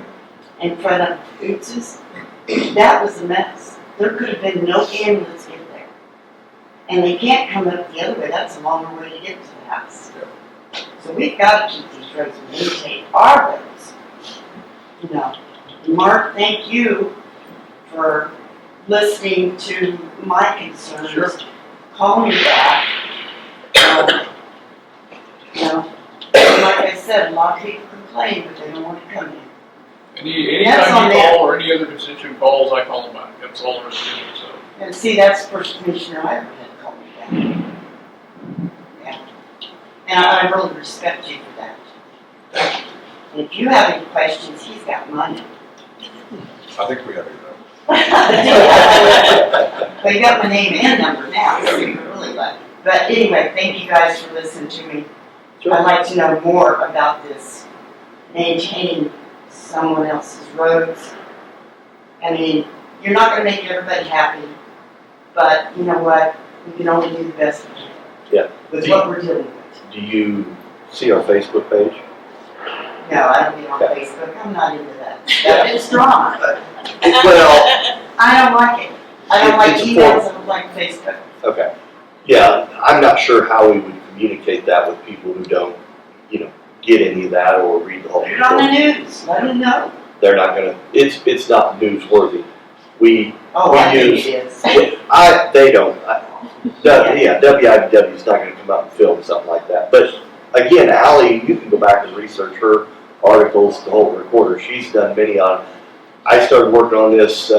in front of Oots's, that was a mess. There could have been no ambulance get there. And they can't come up the other way, that's a longer way to get to the house. So we've got to keep these roads maintained, our roads. You know, Mark, thank you for listening to my concerns. Sure. Call me back. You know, like I said, a lot of people complain, but they don't want to come in. That's on Anytime you them. call or any other constituent calls, I call them back. That's all there is to it, so. And see, that's the first commissioner I ever had call me back. Yeah. And I really respect you for that. And if you have any questions, he's got mine. I think we have it But you got my name and number now, so you're really lucky. But anyway, thank you guys for listening to me. I'd like to know more about this, maintaining someone else's roads. I mean, you're not gonna make everybody happy, but you know what? We can only do the best we can. Yeah. With what we're dealing with. do you see our Facebook page? No, I don't get on Facebook, I'm not into that. It's drama, but Well, I don't like it. I don't like It's a emails, I don't like Facebook. okay. Yeah, I'm not sure how we would communicate that with people who don't, get any of that or read the whole Put it on the report. news, let them know. They're not gonna, it's not newsworthy. Oh, We I think use- it is. They don't. WIBW's not gonna come out and film something like that. But again, Ally, you can go back and research her articles, the whole recorder. She's done many on. I started working on this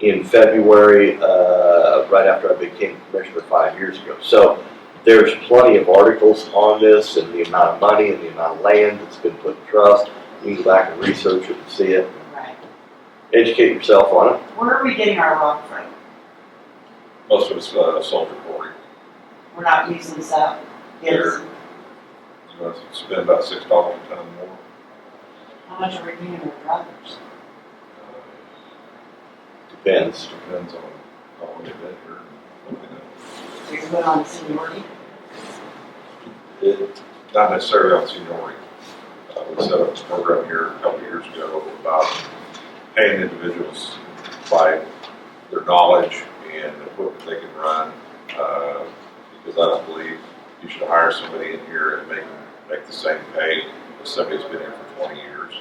in February, right after I became commissioner 5 years ago. So there's plenty of articles on this and the amount of money and the amount of land that's been put in trust. You can go back and research it and see it. Right. Educate yourself on it. Where are we getting our rock from? Most of it's soldier quarry. We're not using South Denison. You know, it's been about $6 a ton more. How much are we paying our drivers? Depends. Depends on how long they've been here and what they know. Do you put on seniority? Not necessarily on seniority. We set up a program here a couple of years ago about paying individuals by their knowledge and equipment they can run. Because I don't believe you should hire somebody in here and make the same pay as somebody who's been here for 20 years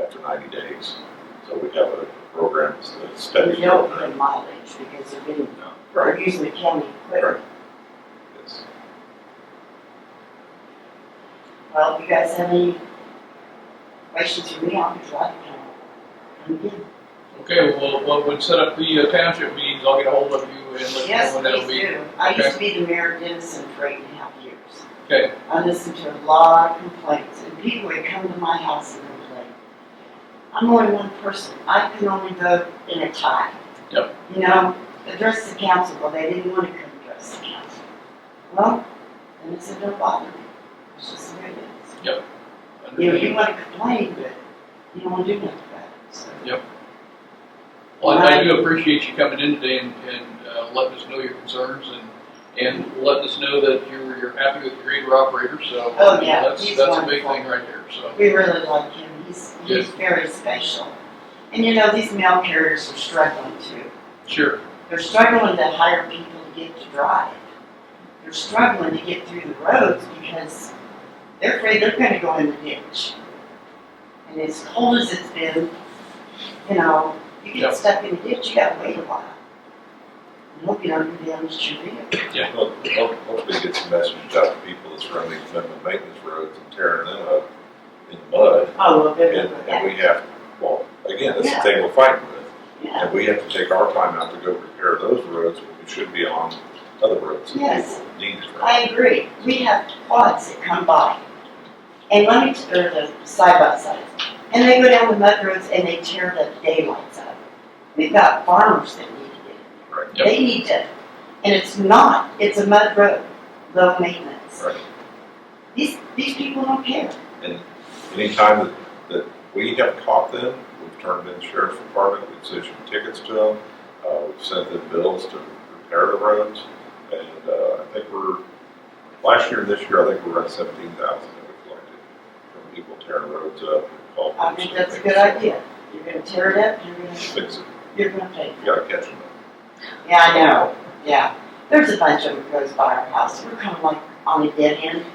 after 90 days. So we have a program that studies. We don't put in mileage because they're getting, they're using the county equipment. Yes. Well, if you guys have any questions for me, I'll be glad to come again. Okay, well, we'll set up the township meetings. I'll get a hold of you and let you know Yes, when that'll please be. do. I used to be the mayor of Denison for 8.5 years. Okay, I listened to a lot of complaints, and people would come to my house and complain. I'm only one person. I can only vote in a tie. Yep. Address the council. Well, they didn't want to come address the council. Well, then I said, don't bother me. It's just the way it is. Yep. You want to complain, but you don't want to do nothing about So, Well, I do appreciate you coming in today and letting us know your concerns and letting us know that you're happy with the grader operator, so. Oh, yeah, That's he's a big wonderful. thing right there, so. We really like him, he's very special. And you know, these mail carriers are struggling too. Sure. They're struggling to hire people to get to drive. They're struggling to get through the roads because they're afraid they're gonna go in the ditch. And as cold as it's been, you know, you Yep. get stuck in a ditch, you gotta wait a while. And hope you don't go down the street. Hopefully get some message out to people that's running minimum maintenance roads and tearing them up in the mud. Oh, well, good, And we have, well, again, that's the thing we're fighting with. yeah. And we have to take our time out to go repair those roads when we should be on other roads that Yes. people need to. I agree. We have quads that come by. And or the side by sides. And they go down the mud roads and they tear the daylights out. We've got farmers that need to get in. Right. Yep. They need to, and it's a mud road, low maintenance. Right. These people don't care. And anytime that we have caught them, we've turned in the sheriff's department, we've issued tickets to them, we've sent them bills to repair the roads, and I think last year and this year, I think we're at 17,000 that we collected from people tearing roads up. I think that's a good idea. You're gonna tear it up, Fix it, you're gonna pay. you gotta catch them. Yeah, I know, yeah. There's a bunch of them that goes by our house. We're kind of like on a dead end.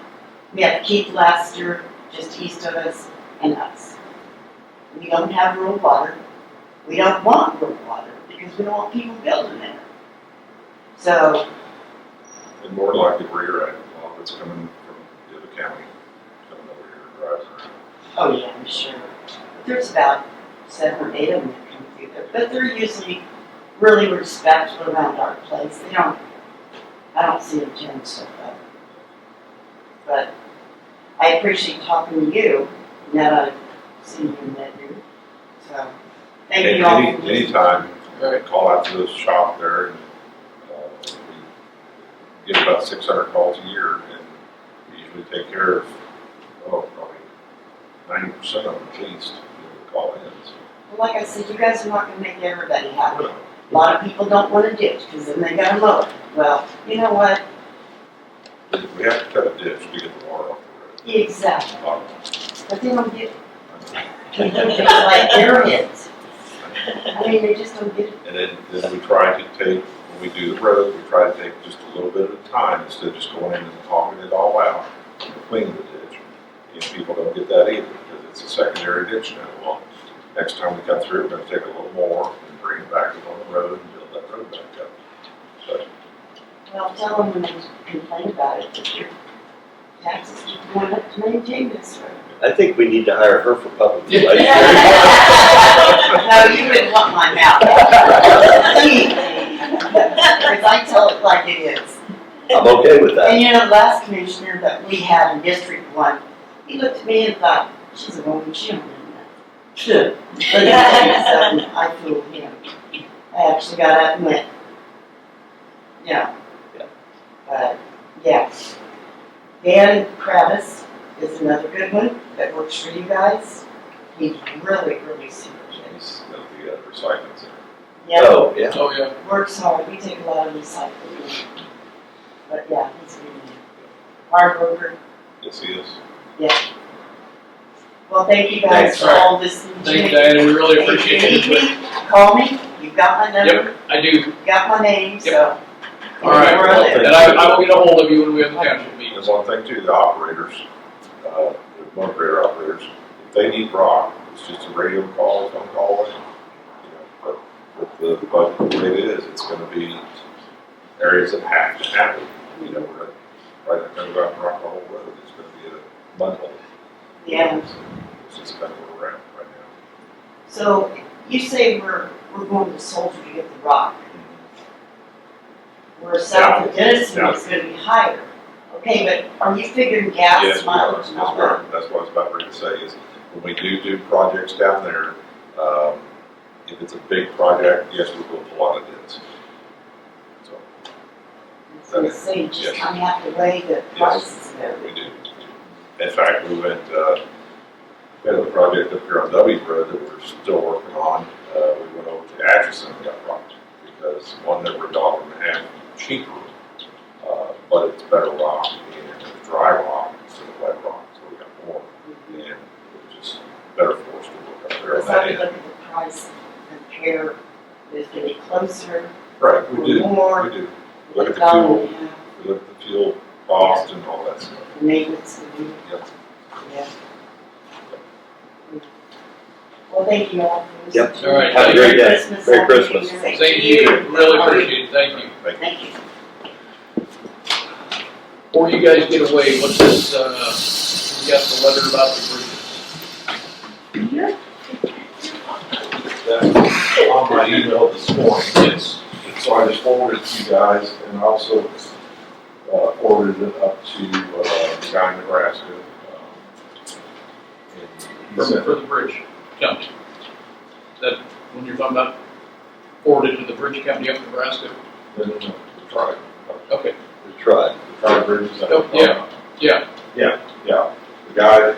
We have Keith Laster, just east of us, and us. We don't have rural water. We don't want rural water because we don't want people building there. So, And more likely where you're at, a lot of it's coming from the other county, coming over here and driving around. oh yeah, I'm sure. There's about 7 or 8 of them that come through there, but they're usually really respectful around our place. I don't see them tearing stuff up. But I appreciate talking to you, now that I've seen you and met you. So, thank you all. for listening. Anytime, Right. call out to the shop there, and we get about 600 calls a year, and we usually take care of, probably 90% of them at least, call in. So, Well, like I said, you guys are not gonna make everybody happy. A lot of people don't want to ditch, because then they gotta mow it. Well, you know what? we have to cut a ditch to get the water off the Exactly. road. But they don't get it. It's like their heads. I mean, they just don't get it. And then we try to take, when we do the road, we try to take just a little bit at a time, instead of just going in and hogging it all out and cleaning the ditch. And people don't get that either, because it's a secondary ditch now. Well, next time we come through, we're gonna take a little more and bring it back on the road and build that road back up. But Well, tell them when they complain about it, that your taxes keep going up to maintain this road. I think we need to hire her for public relations. No, you wouldn't want my mouth. Because I tell it like it is. I'm okay with that. And you know, the last commissioner that we had in District 1, he looked at me and thought, she's a woman, she don't know that. But then I fooled him. I actually got up and went, yeah. But, yeah. Dan Kravis is another good one that works for you guys. He's really, really super kid. he's gonna be at the recycling center. Yeah, Oh, yeah. Oh, yeah. works hard. We take a lot of recycling. But yeah, he's really hard worker. Yes, he is. Well, thank you guys Thanks. for all listening to Thank me. you, Diane, we really If you appreciate need it. me, call me. You've got my number, Yep, I do. you've got my name, so. All right, Where I live. and I will get a hold of you when we have the township meeting. There's one thing too, the operators, the motor grader operators, if they need rock, it's just a radio call, phone call away. But with the budget the way it is, it's gonna be areas that have to happen. We're not gonna go out and rock the whole road, it's gonna be a mud hole. Yeah, It's just kind of where we're at right now. so you say we're going to Soldier to get the rock. Where south of Denison Yeah. is gonna be higher. Okay, but are you figuring Yes, gas we mileage are. and all that? That's what I was about ready to say, is when we do projects down there, if it's a big project, yes, we will pull out of bids. So, I was gonna say, just Yes. kind of have to weigh the prices and everything. we do. In fact, we went, We had a project up here on W Road that we're still working on. We went over to Atchison and got rocked because one that we're $1.50 cheaper, but it's better rock and it's dry rock instead of wet rock, so we got more. And it's just better for us to work up there on So that we end. look at the price, compare, is it closer, Right, we do, more, we do. We look at the dollar, fuel, we look at the fuel cost and all that stuff. maintenance to do? Yep. Yeah. Well, thank you all for Yep. listening. All right. Have a great day. Christmas. Merry Christmas. Thank you, really appreciate it, thank you. Thank you. Before you guys get away, what's this, we got the letter about the bridges. That's on my email this morning. Yes. So I just forwarded it to you guys and also forwarded it up to the guy in Nebraska. And he said, For the bridge company. That, when you're talking about forwarded to the bridge company up in Nebraska? no, we tried. Okay. We tried. We tried bridges. Oh, yeah. Yeah. The guy,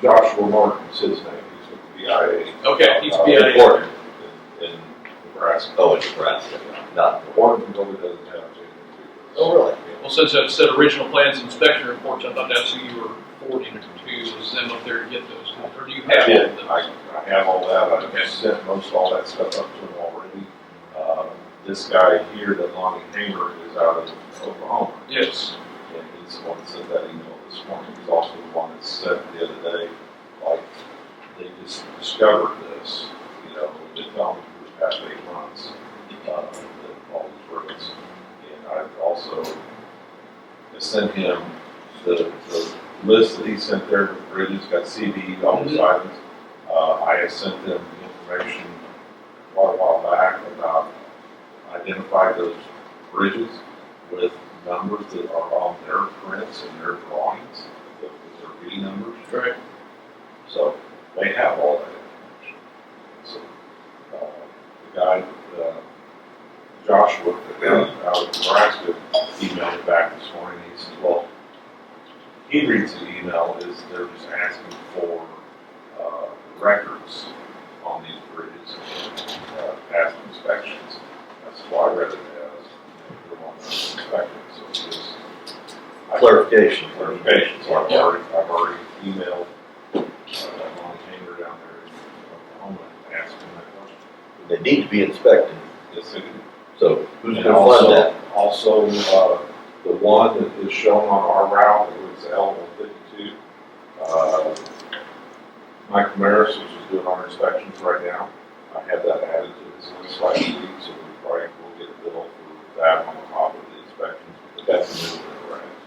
Joshua Martin's his name. He's with the BIA. Okay, he's BIA. Important. In Nebraska. Oh, it's Nebraska, not. Horton really doesn't have anything to do with this. Oh, really? Well, since that said original plans inspection reports, I thought that's who you were forwarding it to, was them up there to get those. Or do you have all of them? I have all that. Okay. I've sent most all that stuff up to him already. This guy here, that Lonnie Hamer, is out of Oklahoma. Yes. And he's the one that sent that email this morning. He's also the one that sent the other day, like, they just discovered this, you know, they've been telling me for the past 8 months, that all these roads. And I've also sent him the list that he sent there with bridges, got CD'd, all the items. I have sent them information quite a while back about identify those bridges with numbers that are on their prints and their drawings, with their V numbers. Right. So they have all that information. So the guy, Joshua, out of Nebraska, emailed me back this morning. He said, well, he reads the email as they're just asking for records on these bridges and past inspections. That's why I read it as they want to inspect it. So it's just Clarification. clarification. So I've already emailed Lonnie Hamer down there in Oklahoma asking that question. They need to be inspected, Yes, they do. so who's And gonna fund that? Also, the one that is shown on our route, it was L-152. Mike Maris, which is doing our inspections right now, I had that added to his list last week, so we probably will get a bill for that on top of the inspections. But that's a new one we're adding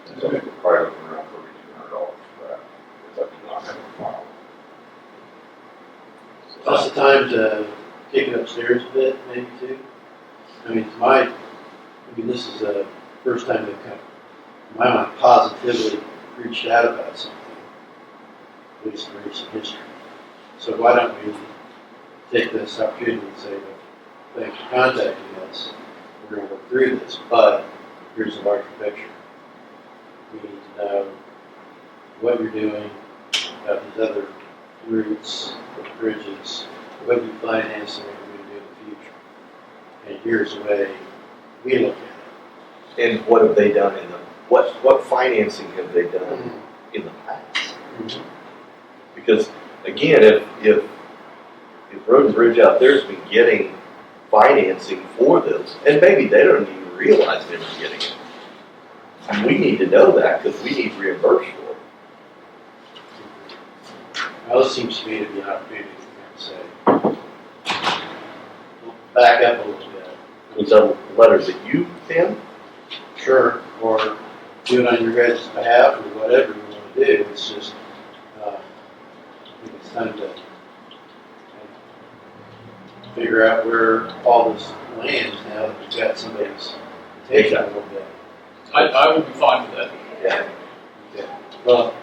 to. So we're probably looking around $3,200 for that, because I do not have a file. That's the time to kick it upstairs a bit, maybe too. I mean, this is the first time they've kind of, in my mind, positively reached out about something, at least in recent history. So why don't we take this opportunity and say, well, thanks for contacting us, we're going to work through this, but here's the larger picture. We need to know what you're doing about these other routes, bridges, what you finance and what you're going to do in the future. And here's the way we look at And what have they done what financing have they done in the past? it. Because again, if Road and Bridge out there's been getting financing for this, and maybe they don't even realize they're getting it. And we need to know that because we need reimbursed for it. Well, this seems to me to be an opportunity to kind of say, back up a little bit. Was that a letter that you penned? Sure, or do it on your guys' behalf or whatever you want to do. It's just, I think it's time to figure out where all this lands now that we've got somebody's taking a little bit. I would be fine with that. Yeah. Okay. Well,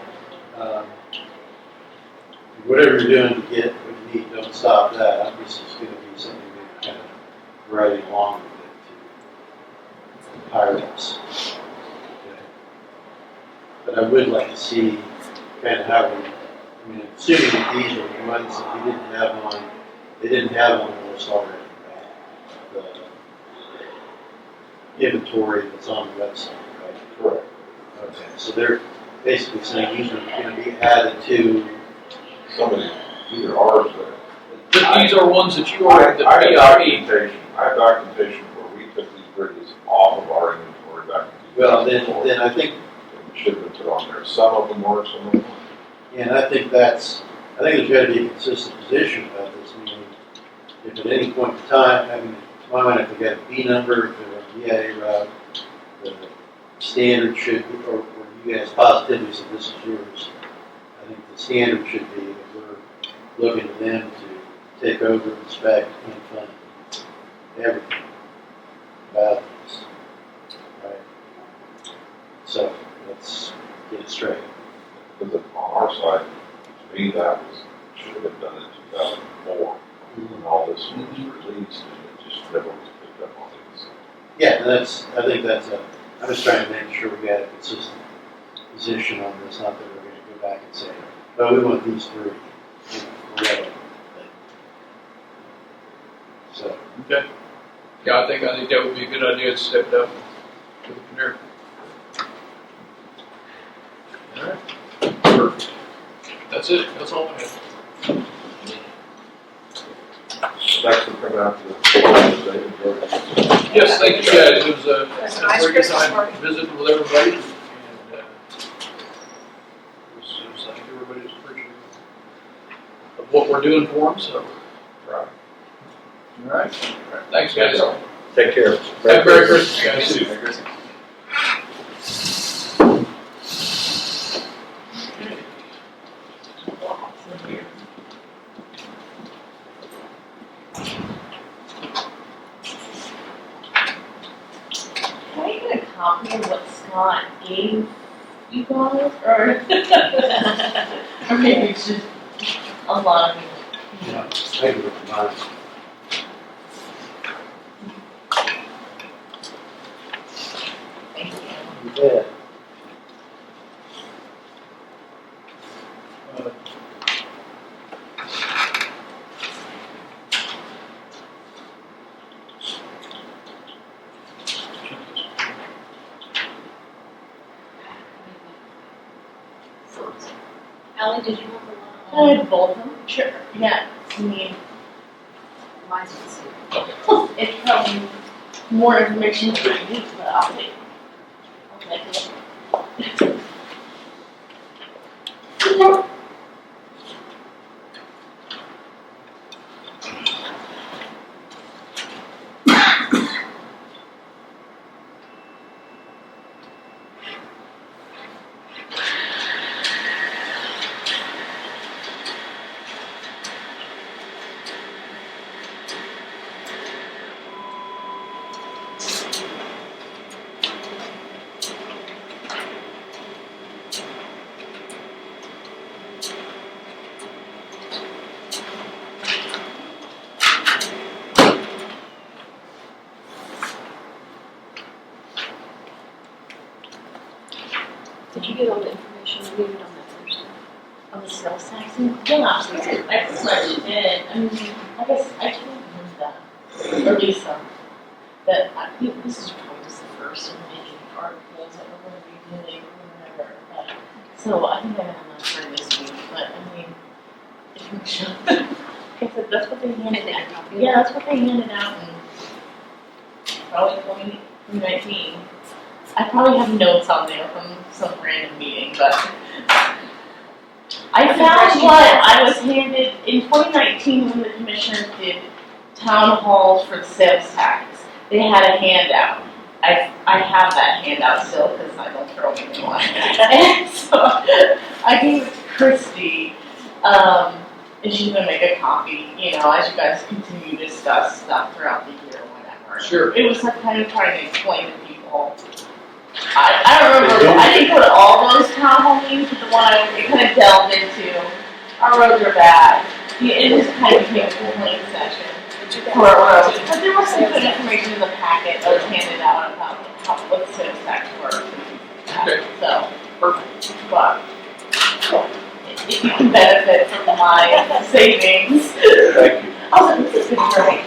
whatever you're doing to get what you need, don't stop that. This is going to be something that kind of riding along with it to hire us. Okay. but I would like to see kind of how we, I mean, assuming that these are the ones that we didn't have on, they didn't have on the list already, right? The inventory that's on the website, right? Correct. Okay, so they're basically saying these are going to be added to, Somebody, either ours or. These are ones that you I ordered, the have PRE. documentation where we took these bridges off of our inventory back in. well, 2004. then I think, It should have been put on there. Some of them were, some of them weren't. and I think there's got to be a consistent position about this, meaning if at any point in time, I mean, to my mind, if we got a B number, if they're a VA route, the standard should, or you guys positively said this is yours, I think the standard should be that we're looking to them to take over, inspect, and fund everything about this, right? So, let's get it straight. Because on our side, to me, that should have been done in 2004. When all this was released, and it just never was picked up on it. Yeah, I think I'm just trying to make sure we got a consistent position on this, not that we're gonna go back and say, no, we want these three, you know, whatever. So, Okay. Yeah, I think that would be a good idea to step it up to the premier. All right. Perfect. That's it. That's all I have. Thanks for coming out to the. Yes, thank you guys. It was a That's a very nice good Christmas time party. visiting with everybody. And it was, I think everybody was appreciative of what we're doing for them, so. Right. All right. Thanks, guys. Take care. Have a Merry Christmas, guys. Merry Christmas. Can I get a copy of what Scott gave you guys, or or maybe it's just a lot of yeah, I can look at mine. thank you. You bet. Ally, did you want the I one? had both of them. Sure. Yeah. I mean, Mine's the same. it's probably more information than I need, but I'll take it. Did you get all the information you needed on that Thursday? On the sales tax? Yeah, I pretty much did. I mean, I guess I told him that, or Lisa, that I think this is probably just the first of many articles that we're going to be doing or whatever. But, so I think I have enough for this week, but I mean, if you show, like I said, that's what they handed out. Yeah, that's what they handed out in probably 2019. I probably have notes on there from some random meeting, but I found what I was handed in 2019 when the commissioners did town halls for the sales tax. They had a handout. I have that handout still because I don't throw anything away. And so I gave it to Christy, and she's gonna make a copy. You know, as you guys continue to discuss stuff throughout the year or whatever. Sure. It was like kind of trying to explain to people. I don't remember, I didn't go to all those town hall meetings, but the one it kind of delved into, our roads are bad. It just kind of became a complaint session for our roads. But there was some good information in the packet that was handed out about what sales tax works and things like that. Okay. So, perfect, but if you can benefit from my savings. Thank you. Oh, this has been great.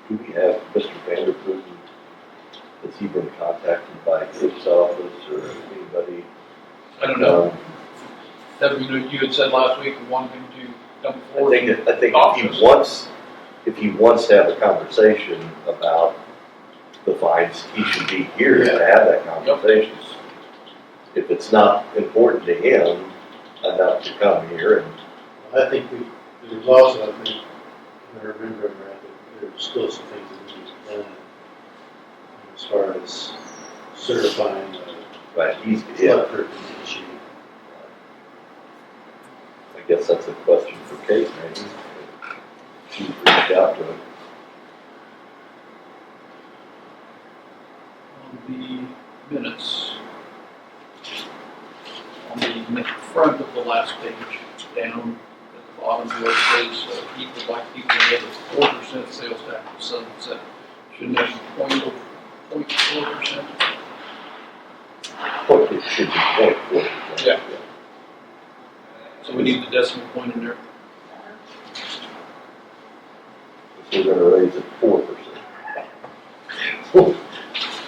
Do we have Mr. Vanderpool? Has he been contacted by his office or anybody? I don't know. That you had said last week you wanted him to come I forward. think if Office. he wants to have a conversation about the fines, he should be here to have that conversation. If it's not important to him enough to come here and I think there's also, I think, if I remember right, there's still some things that need to be done as far as certifying the right, he's, flood curtain issue. I guess that's a question for Kate, maybe. She's reached out to him. On the minutes, on the front of the last page, down at the bottom where it says, he would like people to get a 4% sales tax of sunset. Shouldn't have 0.4%? It should be 0.4%. Yeah. So we need the decimal point in there. So we're gonna raise it 4%.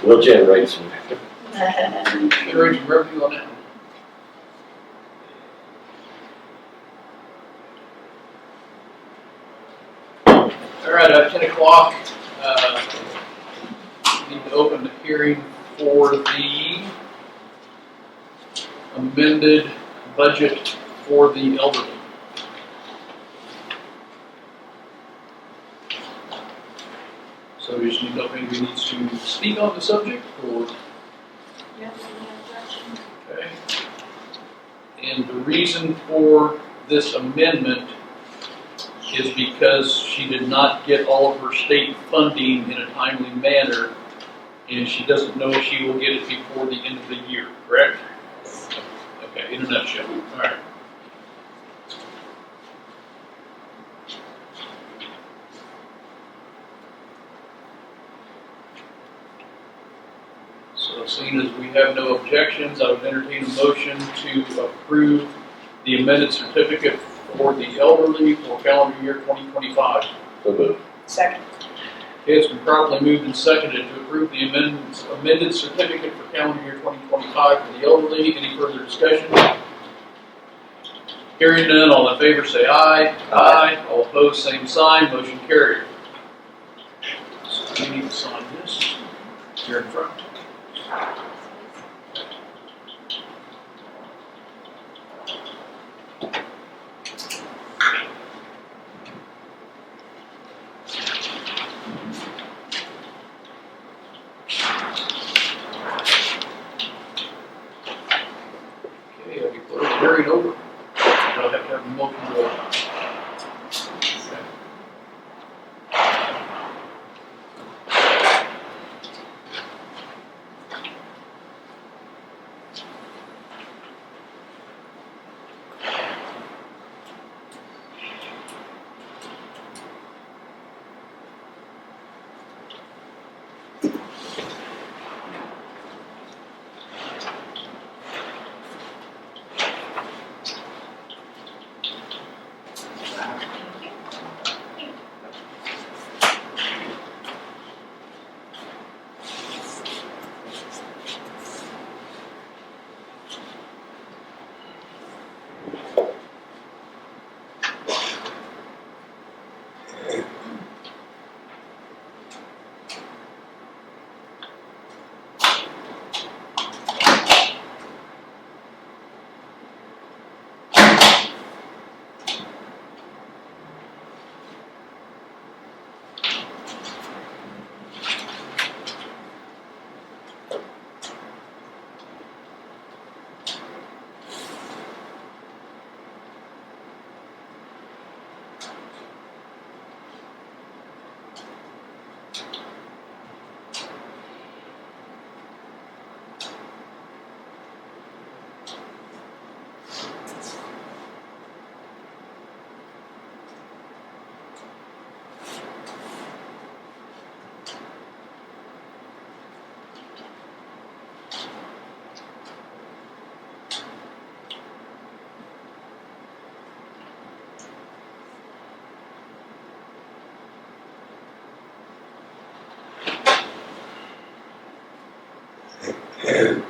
We'll generate some. Generate some revenue on that. 10 o'clock. Need to open the hearing for the amended budget for the elderly. So we just need to know if anybody needs to speak on the subject or. Okay. And the reason for this amendment is because she did not get all of her state funding in a timely manner, and she doesn't know if she will get it before the end of the year, correct? Okay, in a nutshell. All right. So seeing as we have no objections, I would entertain a motion to approve the amended certificate for the elderly for calendar year 2025. So moved. Second. Okay, it's been properly moved and seconded to approve the amended certificate for calendar year 2025 for the elderly. Any further discussion? Hearing none, all in favor say aye. Aye. All opposed, same sign. Motion carried. So we need to sign this here in front. Okay, I declare the hearing over. I'll have to have a motion to open. Okay.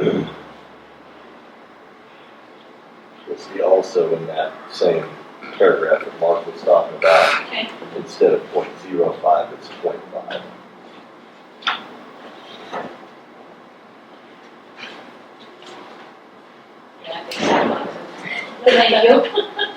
You'll see also in that same paragraph that Mark was talking about, Okay. instead of 0.05, it's 0.5. Yeah, I think that one. Thank you.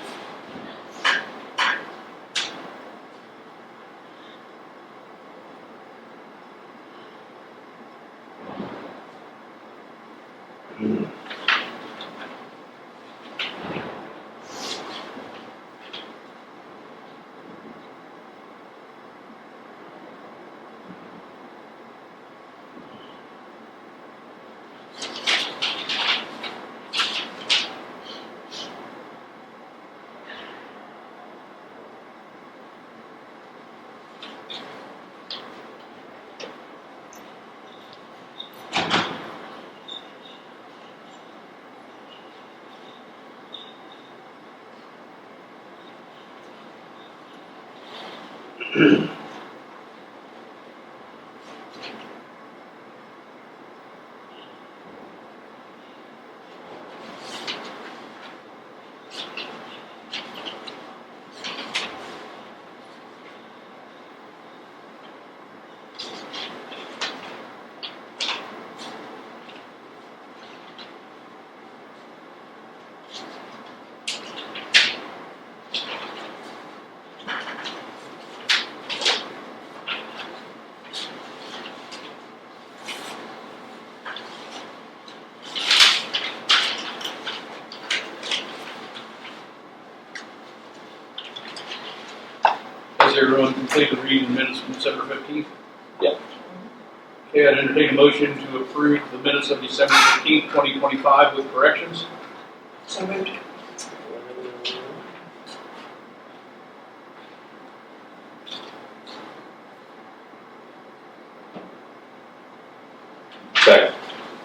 Has everyone completed reading the minutes from December 15th? Yeah. Okay, I'd entertain a motion to approve the minutes of December 15th, 2025 with corrections. So moved. Second.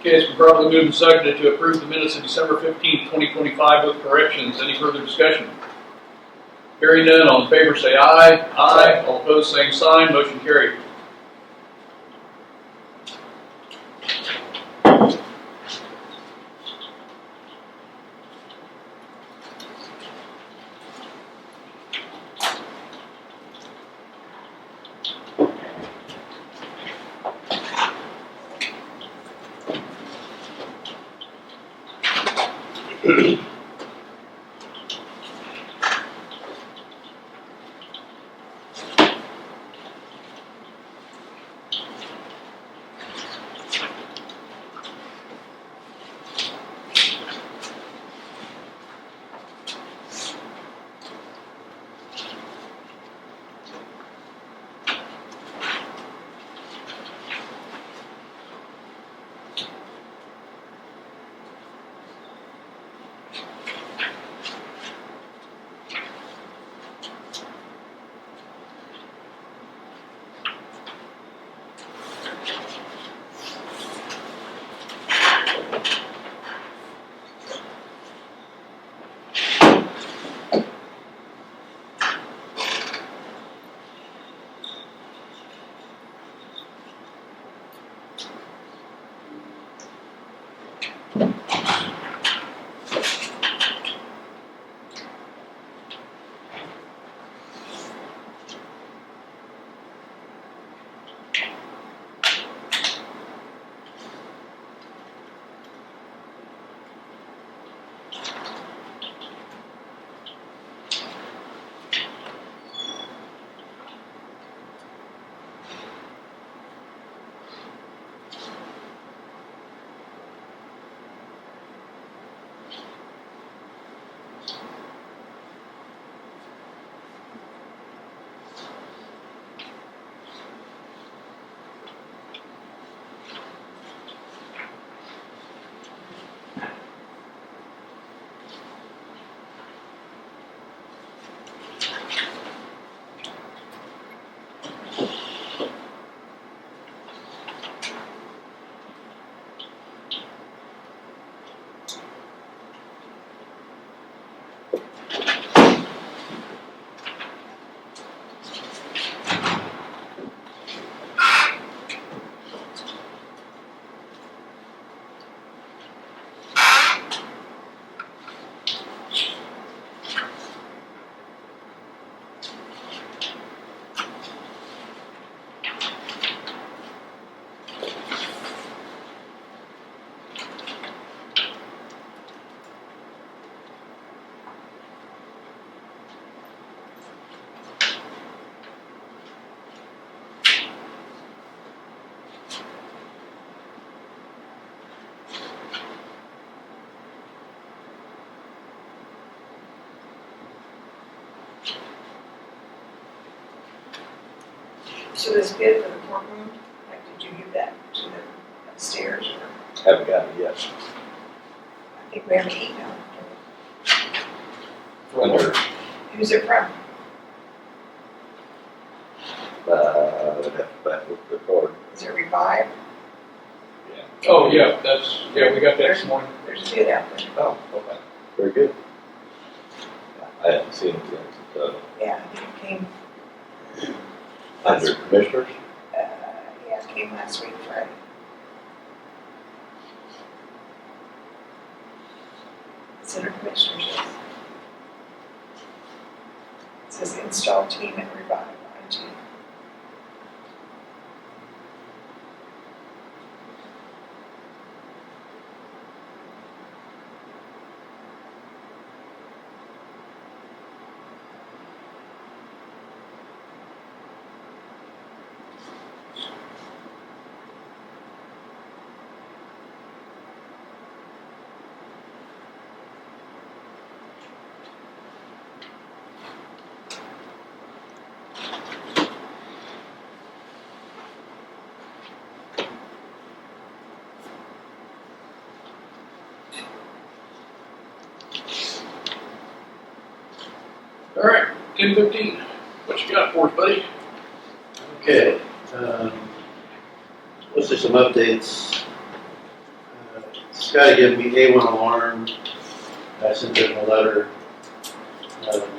Okay, it's been properly moved and seconded to approve the minutes of December 15th, 2025 with corrections. Any further discussion? Hearing none, all in favor say aye. Aye. All opposed, same sign. Motion carried. to this bid for the courtroom? Like, did you give that to them upstairs or? Haven't gotten it yet. I think we have an email. Under, Who's it from? I'd have to back with the card. Is it Revive? Oh, yeah, we got that this morning. There's a bid out there. Oh, okay. Very good. I haven't seen it since, Yeah, I think it came, under commissioners. yeah, it came last week, Friday. It's under commissioners. Yes. It says install team at Revive IT. All right, 10:15. What you got for us, buddy? Okay, let's do some updates. Scotty gave me A1 alarm. I sent them a letter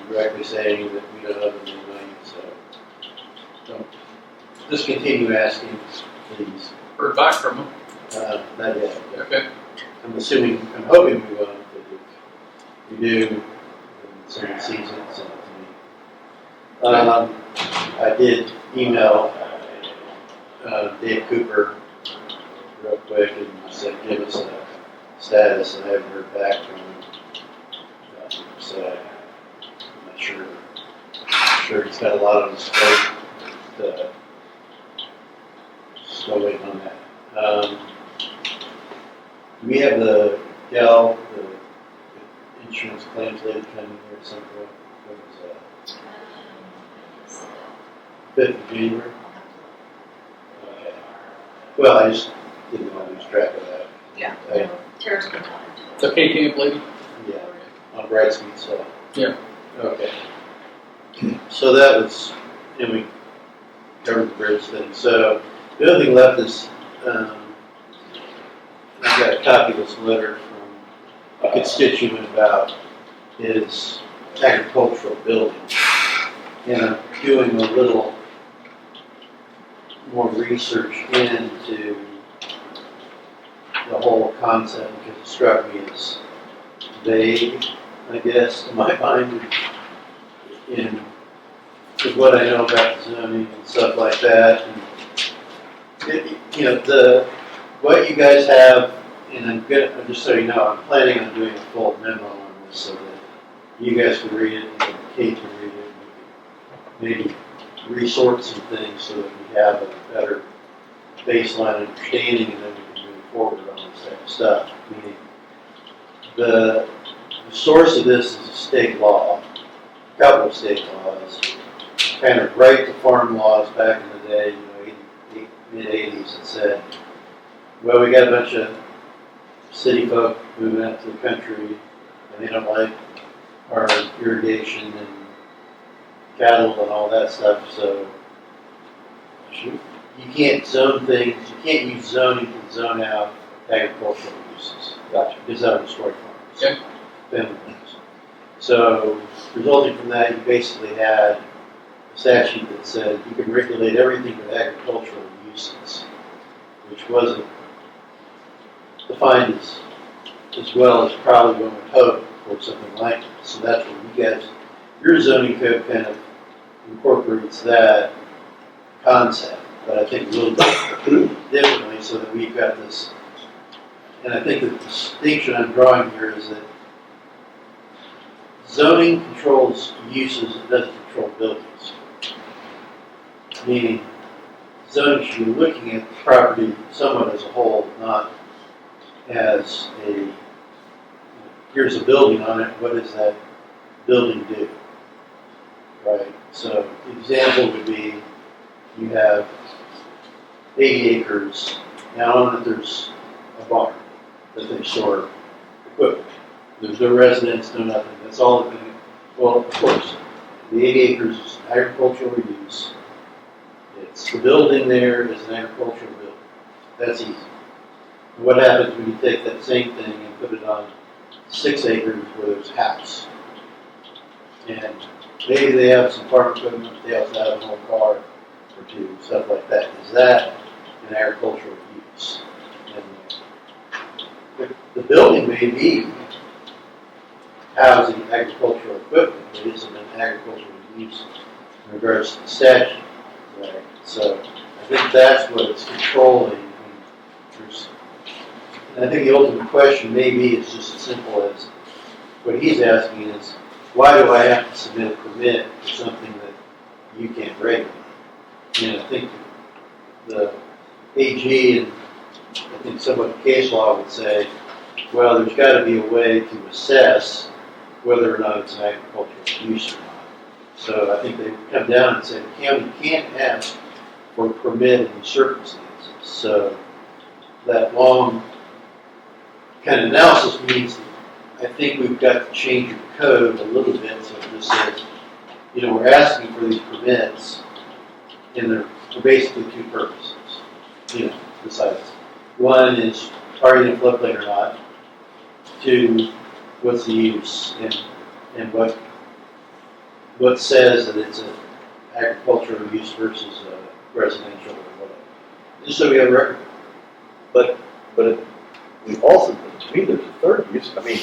directly saying that we don't have any money, so don't discontinue asking, please. Heard back from him. Not yet. Okay. I'm hoping we will, but if we do, then someone sees it, send it to me. I did email Dave Cooper real quick and said, give us a status, and I haven't heard back from him. So I'm not sure he's got a lot on his plate, but still waiting on that. We have the gal, the insurance claims lady coming here at some point. What was that? 5th of January? Okay. Well, I just didn't want to lose track of that. Yeah. Tara's been talking to The K-Camp lady? Yeah, on Brightspeed, so. Yeah. Okay. So that was, and we covered the bridge thing. So the other thing left is, I got a copy of this letter from a constituent about his agricultural building. And I'm doing a little more research into the whole concept because it struck me as vague, I guess, in my mind. In with what I know about zoning and stuff like that. And what you guys have, and just so you know, I'm planning on doing a full memo on this so that you guys can read it and Kate can read it. And maybe resort some things so that we have a better baseline understanding and then we can move forward on this type of stuff. Meaning, the source of this is a state law, a couple of state laws, kind of right to farm laws back in the day, mid-80s, that said, well, we got a bunch of city folk moving out to the country and they don't like our irrigation and cattle and all that stuff, so you can't zone things, you can't use zoning to zone out agricultural uses. Gotcha. Because that would destroy farms. Okay. Family farms. So, resulting from that, you basically had a statute that said you can regulate everything with agricultural uses, which wasn't defined as well as probably one would hope for something like it. So that's what you guys, your zoning code kind of incorporates that concept, but I think a little bit differently so that we've got this. And I think the distinction I'm drawing here is that zoning controls uses, it doesn't control buildings. Meaning, zoning should be looking at the property somewhat as a whole, not as a, here's a building on it, what does that building do? Right? So the example would be, you have 80 acres, now on it there's a barn that they store equipment. There's no residence, no nothing, that's all that they, well, of course, the 80 acres is agricultural use. It's the building there is an agricultural building. That's easy. And what happens when you take that same thing and put it on 6 acres where there's a house? And maybe they have some farm equipment, but they also have an old car or two, stuff like that. Is that an agricultural use? And the building may be housing agricultural equipment, but it isn't an agricultural use in regards to the statute. Right? So I think that's what it's controlling. And I think the ultimate question maybe is just as simple as what he's asking is, why do I have to submit a permit for something that you can't regulate? And I think the AG and I think some of the case law would say, well, there's got to be a way to assess whether or not it's an agricultural use or not. So I think they would come down and say the county can't ask for a permit in these circumstances. So that long kind of analysis means that I think we've got to change your code a little bit so it just says, you know, we're asking for these permits and they're for basically 2 purposes, you know, besides. One is, are you in a floodplain or not? 2, what's the use and what says that it's an agricultural use versus a residential or whatever. Just so we have a record. But we also, to me, there's a third use. I mean,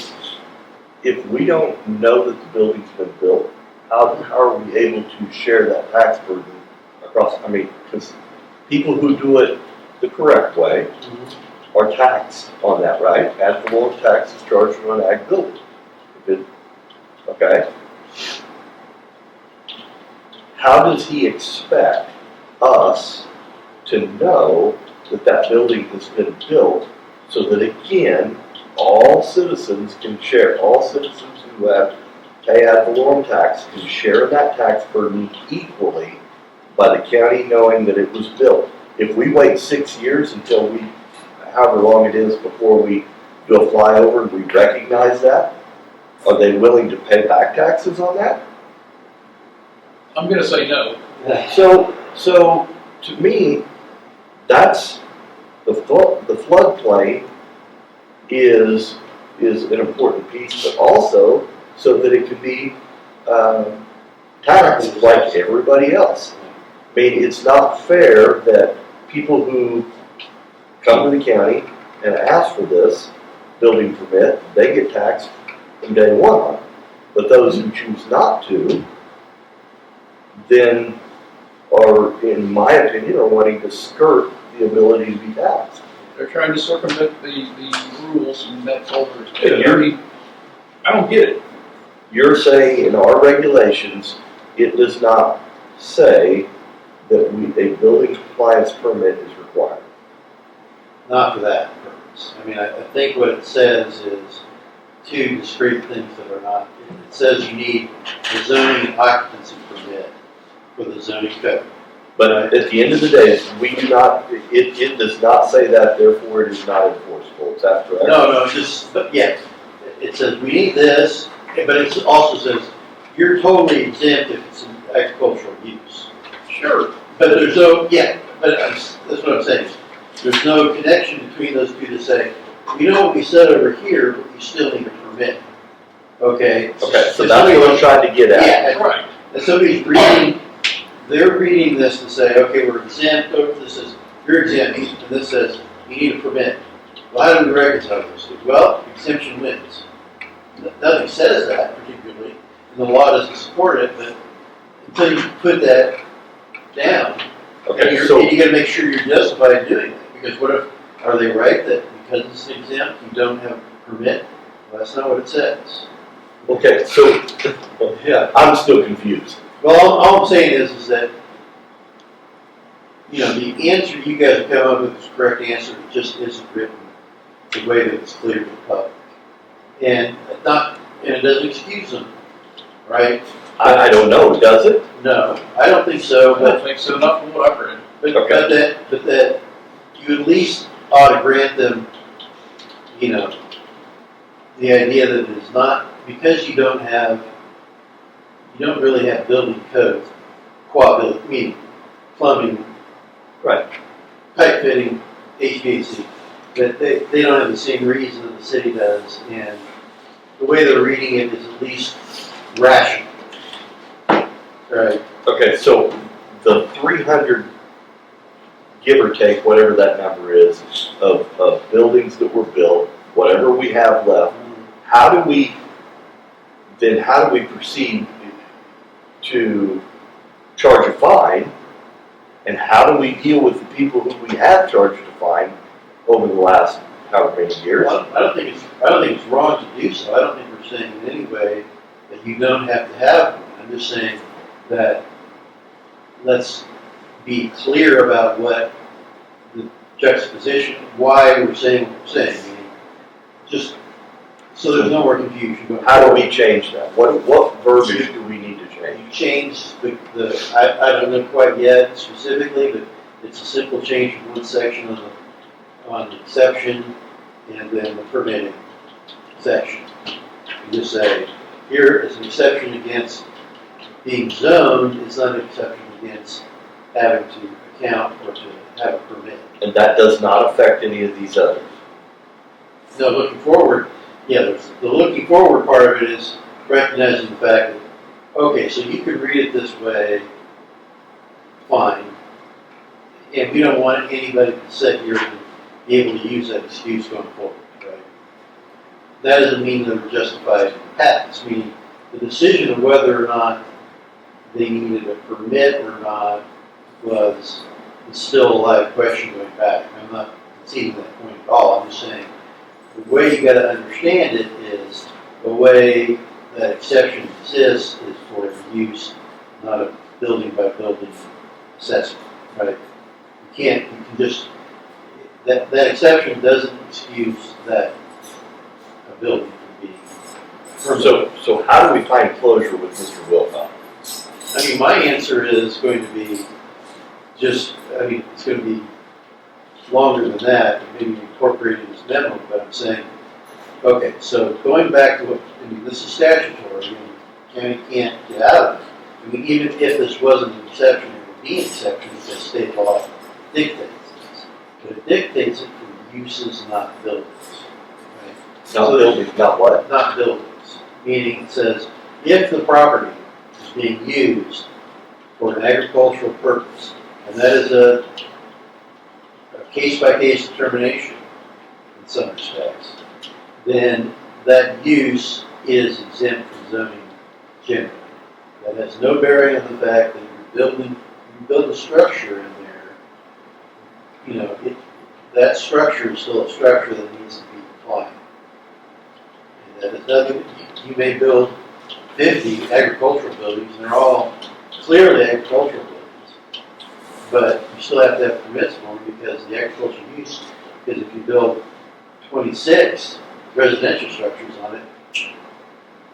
if we don't know that the building's been built, how are we able to share that tax burden across? I mean, because people who do it the correct way are taxed on that, right? Ad valorem tax is charged on an ag building. Okay. How does he expect us to know that that building has been built so that, again, all citizens can share, all citizens who have pay ad valorem tax can share that tax burden equally by the county knowing that it was built? If we wait 6 years until we, however long it is before we do a flyover and we recognize that, are they willing to pay back taxes on that? I'm gonna say no. So to me, that's the floodplain is an important piece, but also so that it can be taxed like everybody else. I mean, it's not fair that people who come to the county and ask for this building permit, they get taxed from day one. But those who choose not to, then are, in my opinion, are wanting to skirt the ability to be taxed. They're trying to circumvent the rules, and that's all there is Hey, to it. I don't get it. You're saying in our regulations, it does not say that a building compliance permit is required. Not for that purpose. I mean, I think what it says is 2 discrete things that are not. It says you need a zoning occupancy permit for the zoning code. But at the end of the day, we do not, it does not say that, therefore it is not enforceable. Is that correct? No, but yes. It says we need this, but it also says you're totally exempt if it's an agricultural use. Sure. But there's no, that's what I'm saying. There's no connection between those 2 to say, you know what we said over here, but you still need a permit. Okay? Okay, so that's what I'm trying to get at. Yeah, right. And somebody's reading, they're reading this to say, okay, we're exempt, this says, you're exempt, and this says, you need a permit. Well, how do we reconcile those 2? Well, exemption wins. Nothing says that particularly, and the law doesn't support it, but until you put that down, Okay, and so you gotta make sure you're justified in doing that, because what if, are they right that because it's exempt, you don't have a permit? Well, that's not what it says. okay, so yeah, I'm still confused. Well, all I'm saying is that, you know, the answer you guys have come up with is the correct answer, it just isn't written the way that it's clear to the public. And it doesn't excuse them, right? I don't know, does it? No, I don't think so, I but don't think so, not from what I've read. But that you at least ought to grant them, you know, the idea that it's not, because you don't really have building codes, meaning plumbing. Right. Pipe fitting, HVAC, that they don't have the same reason that the city does, and the way they're reading it is at least rational. Right. Okay, so the 300, give or take, whatever that number is, of buildings that were built, whatever we have left, how do we proceed to charge a fine? And how do we deal with the people who we have charged a fine over the last however many years? Well, I don't think it's wrong to do so. I don't think we're saying in any way that you don't have to have one. I'm just saying that let's be clear about what the juxtaposition, why we're saying what we're saying. I mean, just so there's no more confusion going How do forward. we change that? What verbiage do we need to change? You change I don't know quite yet specifically, but it's a simple change from one section on the exception and then the permitting section. You just say, here is an exception against being zoned, it's not an exception against having to account or to have a permit. And that does not affect any of these others. No, looking forward, yeah, the looking forward part of it is recognizing the fact that, okay, so you could read it this way, fine. And we don't want anybody to sit here and be able to use that excuse going forward, right? That doesn't mean that we're justified in the past, meaning the decision of whether or not they needed a permit or not is still a live question going back. I'm not conceding that point at all. I'm just saying the way you got to understand it is the way that exception exists is for use, not a building by building assessment, right? You can just, that exception doesn't excuse that a building can be permitted. So how do we find closure with Mr. Wilcott? I mean, my answer is going to be just, I mean, it's going to be longer than that, and maybe incorporated his memo, but I'm saying, okay, so going back to what, I mean, this is statutory, and the county can't get out of it. I mean, even if this wasn't an exception, it would be an exception because state law dictates this. But it dictates it for uses, not buildings. Right? Not buildings, not what? Not buildings. Meaning it says, if the property is being used for an agricultural purpose, and that is a case-by-case determination in some respects, then that use is exempt from zoning generally. That has no bearing on the fact that you build a structure in there, you know, that structure is still a structure that needs to be compliant. And that is nothing, you may build 50 agricultural buildings, and they're all clearly agricultural buildings, but you still have to have permits for them because the agricultural use, because if you build 26 residential structures on it,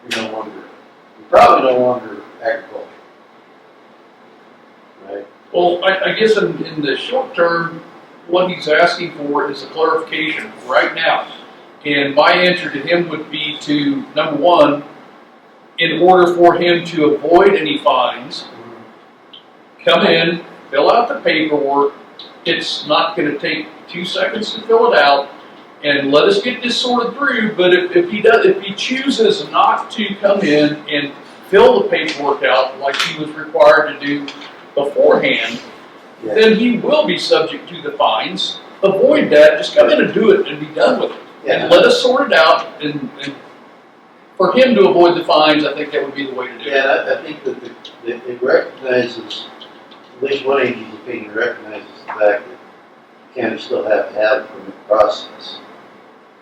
you're probably no longer agriculture, right? Well, I guess in the short term, what he's asking for is a clarification right now. And my answer to him would be to, number one, in order for him to avoid any fines, come in, fill out the paperwork. It's not going to take 2 seconds to fill it out, and let us get this sorted through. But if he chooses not to come in and fill the paperwork out like he was required to do beforehand, then he will be subject to the fines. Avoid that. Just come in and do it and be done with it. Yeah. And let us sort it out. And for him to avoid the fines, I think that would be the way to do it. Yeah, I think that it recognizes, at least one agency's opinion recognizes the fact that you can't still have to have a permit process.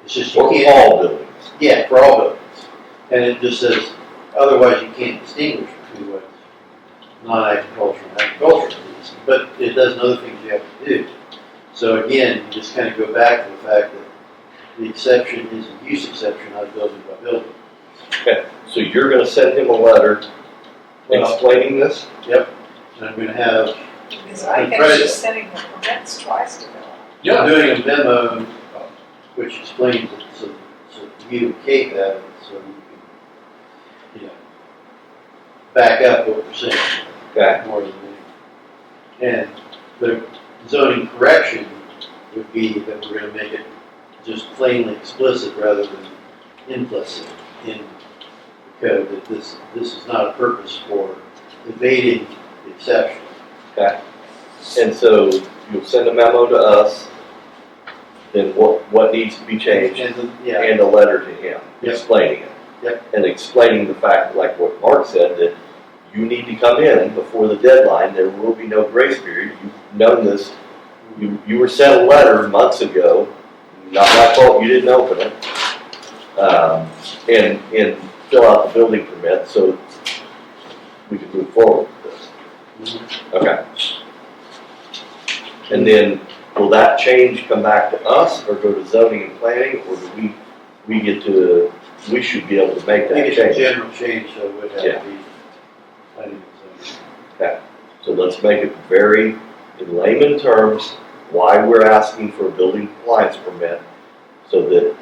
It's just you For can't. all buildings. Yeah, for all buildings. And it just says, otherwise you can't distinguish between what's non-agricultural and agricultural. But it does other things you have to do. So again, you just kind of go back to the fact that the exception is a use exception, not building by building. Okay, so you're gonna send him a letter Well, explaining this? and I'm gonna have, Because I think Right. she's sending the permits twice to fill out. Yeah, I'm doing a memo which explains it, so you Kate have it, so you can, back up what we're saying. Okay. More than me. And the zoning correction would be that we're gonna make it just plainly explicit rather than implicit in the code, that this is not a purpose for evading the exception. Okay. And so you'll send a memo to us, then what needs to be changed, And then, yeah, and a letter to him Yep. explaining it. Yep. And explaining the fact, like what Mark said, that you need to come in before the deadline. There will be no grace period. You've known this. You were sent a letter months ago. Not my fault you didn't open it. And fill out the building permit so we can move forward with this. Okay. And then will that change come back to us or go to zoning and planning, or do we should be able to make I that think it's a change? general change, so it would have Yeah. to be planning and zoning. Okay, so let's make it very, in layman terms, why we're asking for a building compliance permit, so that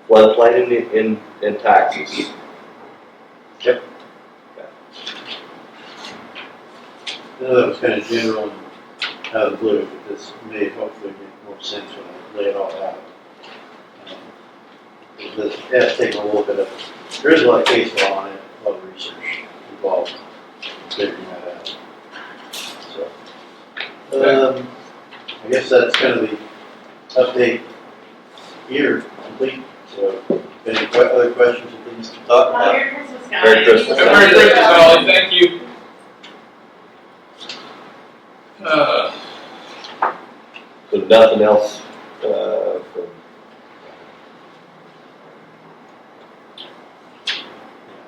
floodplain and taxes. Yep. I know that was kind of general and out of the blue, but this may hopefully make more sense when I lay it all out. This has taken a little bit of, there is a lot of case law on it, a lot of research involved in figuring that out. So, I guess that's kind of the update here, complete. So, any other questions or things to talk about? Merry Christmas, guys. Merry Christmas. Merry Christmas, Holly, thank you. So nothing else, from,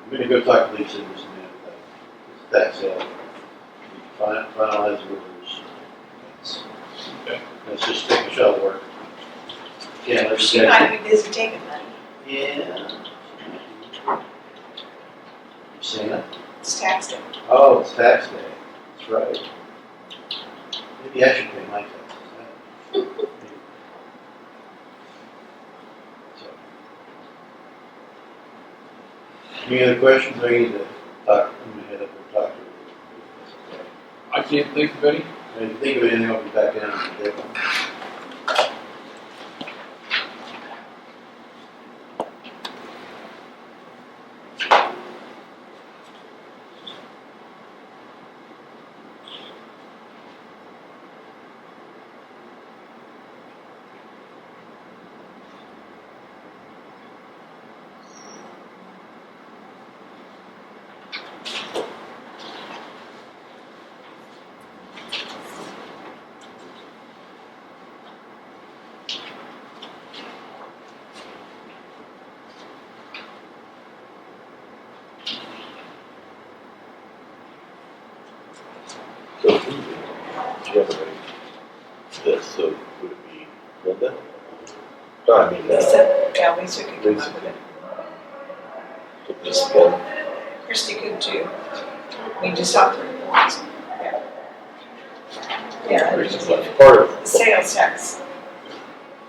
I'm gonna go talk to Lisa in just a minute about this tax sale. Finalize the orders. Okay. Let's just take a shovel work. Yeah, let's She might be busy taking money. Yeah. You seen it? It's tax day. Oh, it's tax day. That's right. Maybe I should pay my taxes. Huh? So. Any other questions? I need to talk, I'm gonna head up and talk to her. I can't think of any. If you think of anything, I'll be back down on the table. so who would generate this? So would it be Linda? No, I mean, Lisa, yeah, Lisa could come up with it. just one. Christie could too. I mean, just off the reports. Yeah. Yeah, It's it's just part of, sales tax.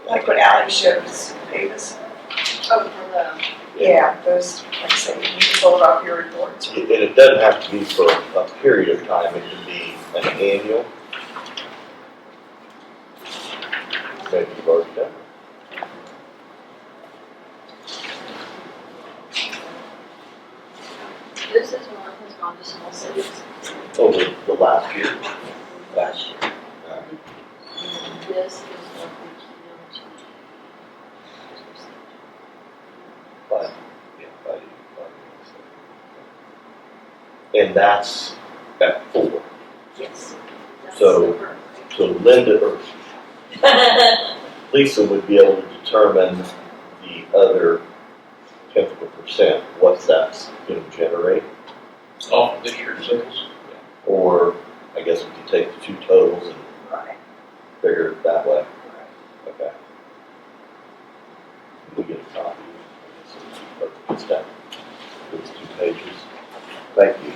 Like what Alex shows, Davis. Oh, for the, Yeah, those, like I say, you can pull it off your reports. and it doesn't have to be for a period of time, it can be an annual. Maybe you've already done it. this is one has gone to small cities Over the last year. last year. And this is what we can Five, yeah, 5 years. And that's at 4. Yes. That's So- super. So Linda, or Lisa would be able to determine the other 10%, what's that's gonna generate. Off of this year's sales. Or I guess we could take the two totals and Right. figure it that way. Okay. We get a copy. I guess it's down. Those 2 pages. Thank you.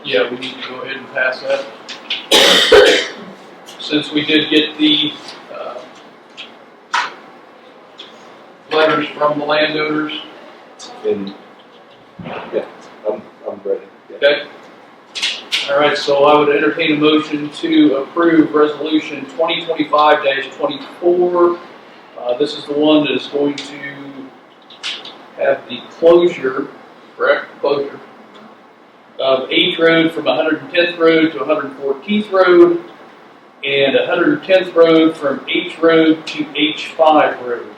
Yeah, we need to go ahead and pass that. Since we did get the letters from the landowners. And, yeah, I'm ready. Yeah. Okay. All right, so I would entertain a motion to approve resolution 2025-24. This is the one that is going to have the closure, correct? Closure of H Road from 110th Road to 114th Road, and 110th Road from H Road to H5 Road.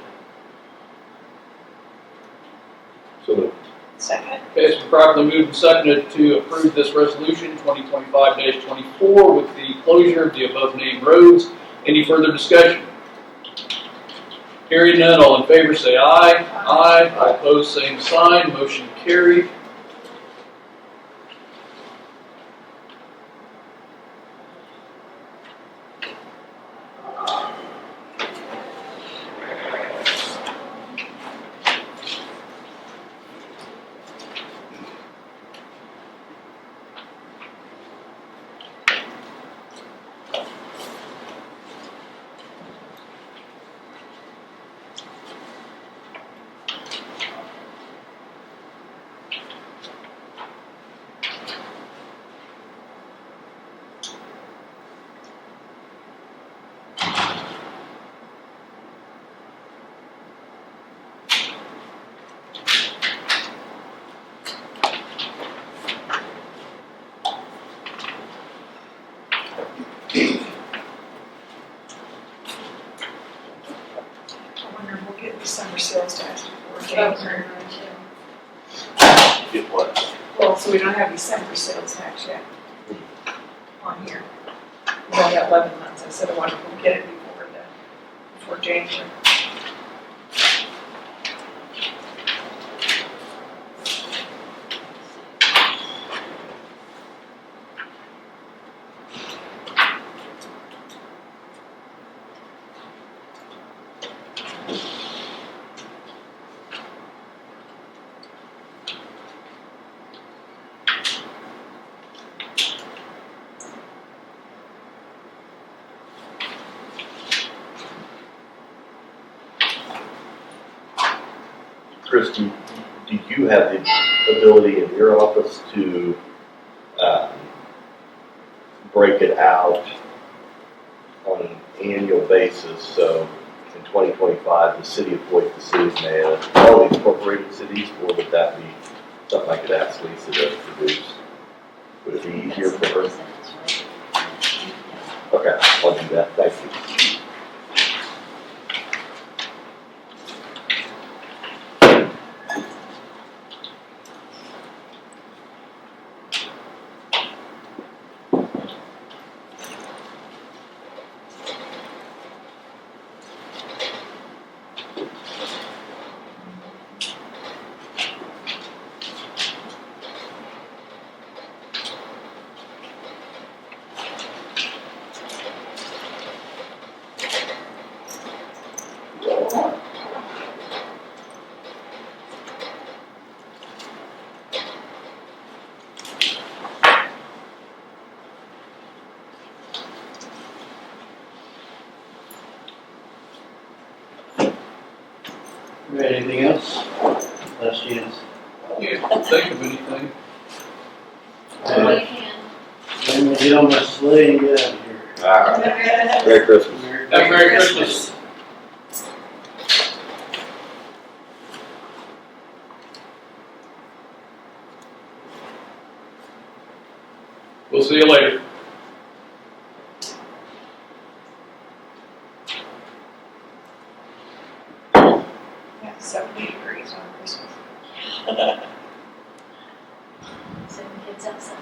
So, Second. Okay, it's been properly moved and seconded to approve this resolution 2025-24 with the closure of the above named roads. Any further discussion? Hearing none, all in favor say aye. Aye. All opposed, same sign. Motion carried. I wonder if we'll get December sales tax before January. get what? Well, so we don't have December sales tax yet on here. We only have 11 months. I said I wonder if we'll get it before January. Christy, do you have the ability in your office to break it out on an annual basis? So in 2025, the city of Floyd, the cities may have all the incorporated cities, or would that be something I could ask Lisa to produce? Would it be easier for her? Okay, I'll do that. Thank you. Right, anything else? Last chance. Can't think of anything. All you can. I'm gonna get on my sleigh and get out of here. Merry Christmas. Have a Merry Christmas. We'll see you later. Yeah, 70 degrees on Christmas. Send the kids outside.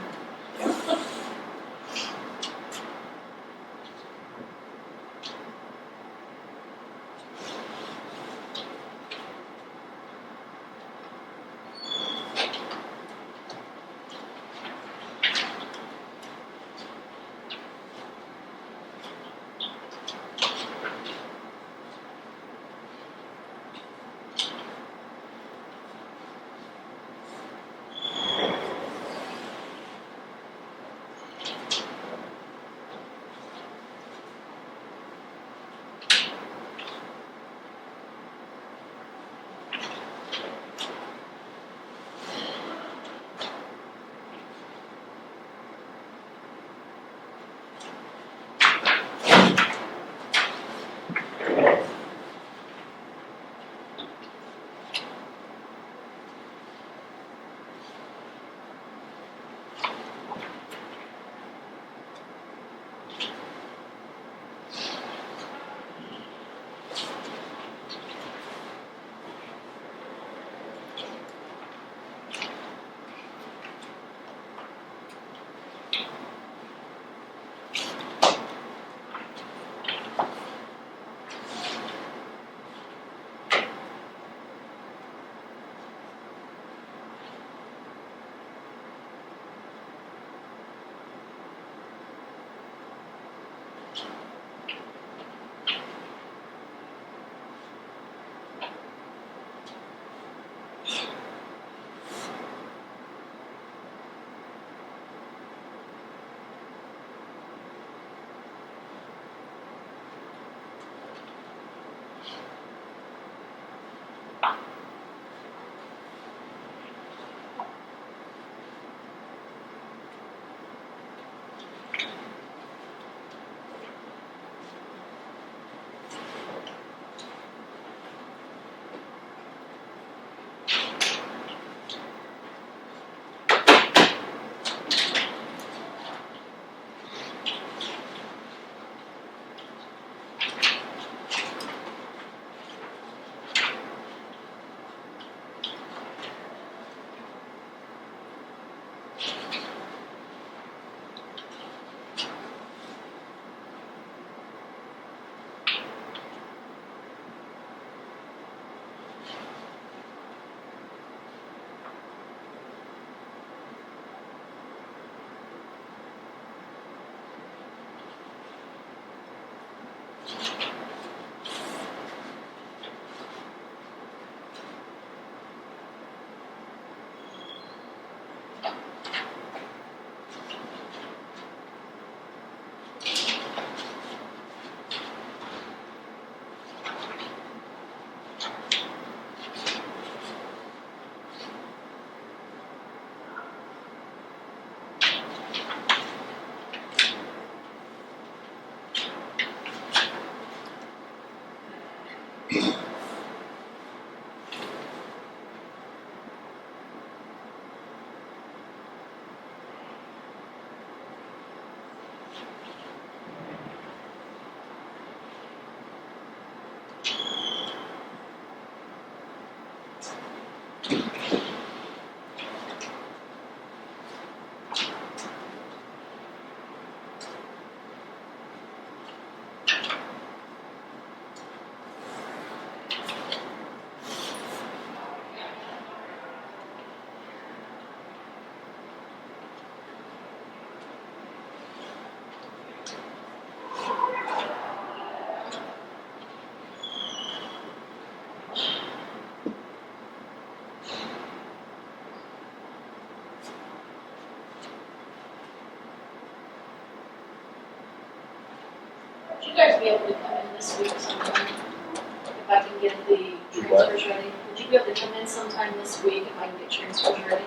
Would you guys be able to come in this week sometime? If I can get the transfers ready? Would you be able to come in sometime this week if I can get transfers ready?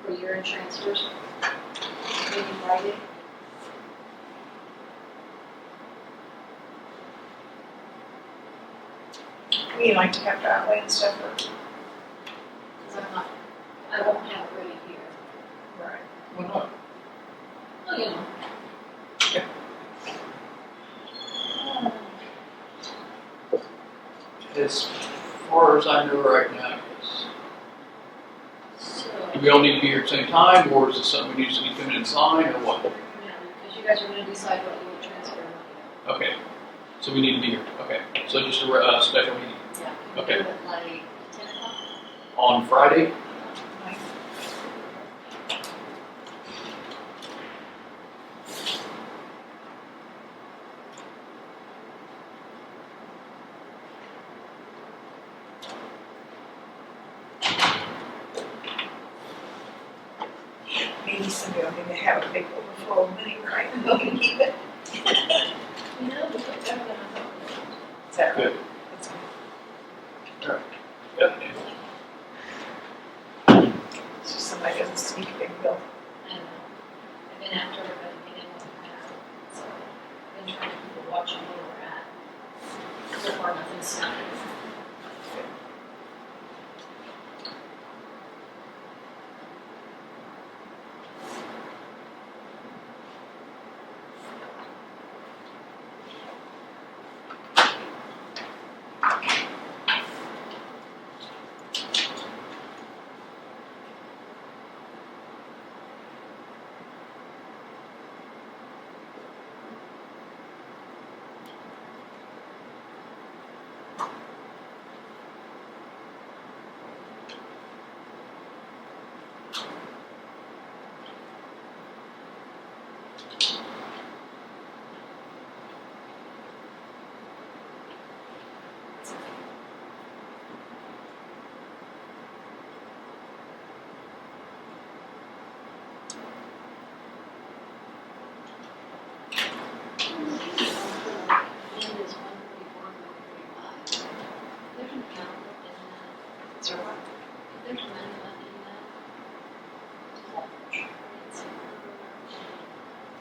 For year-end transfers? Maybe Friday? We like to have driveway and stuff, or, Because I won't have it ready here. right. Why not? Well, you know. As far as I know right now, yes. So, Do we all need to be here at the same time, or is it something we need to come in and sign, or what? because you guys are gonna decide what you will transfer and what you Okay, so we need to be here, okay. So just a special meeting don't. Yeah. Can Okay. we do it like 10 o'clock? on Friday? Maybe somebody will need to have a big overflow of money, right? We can keep it. You know, we put better than I thought. Is that right? Good. That's fine. Yeah. It's just somebody doesn't speak a big bill. I know. I've been after everybody to get in what we're at. So I've been trying to keep a watch on where we're at. So far, nothing's snapping.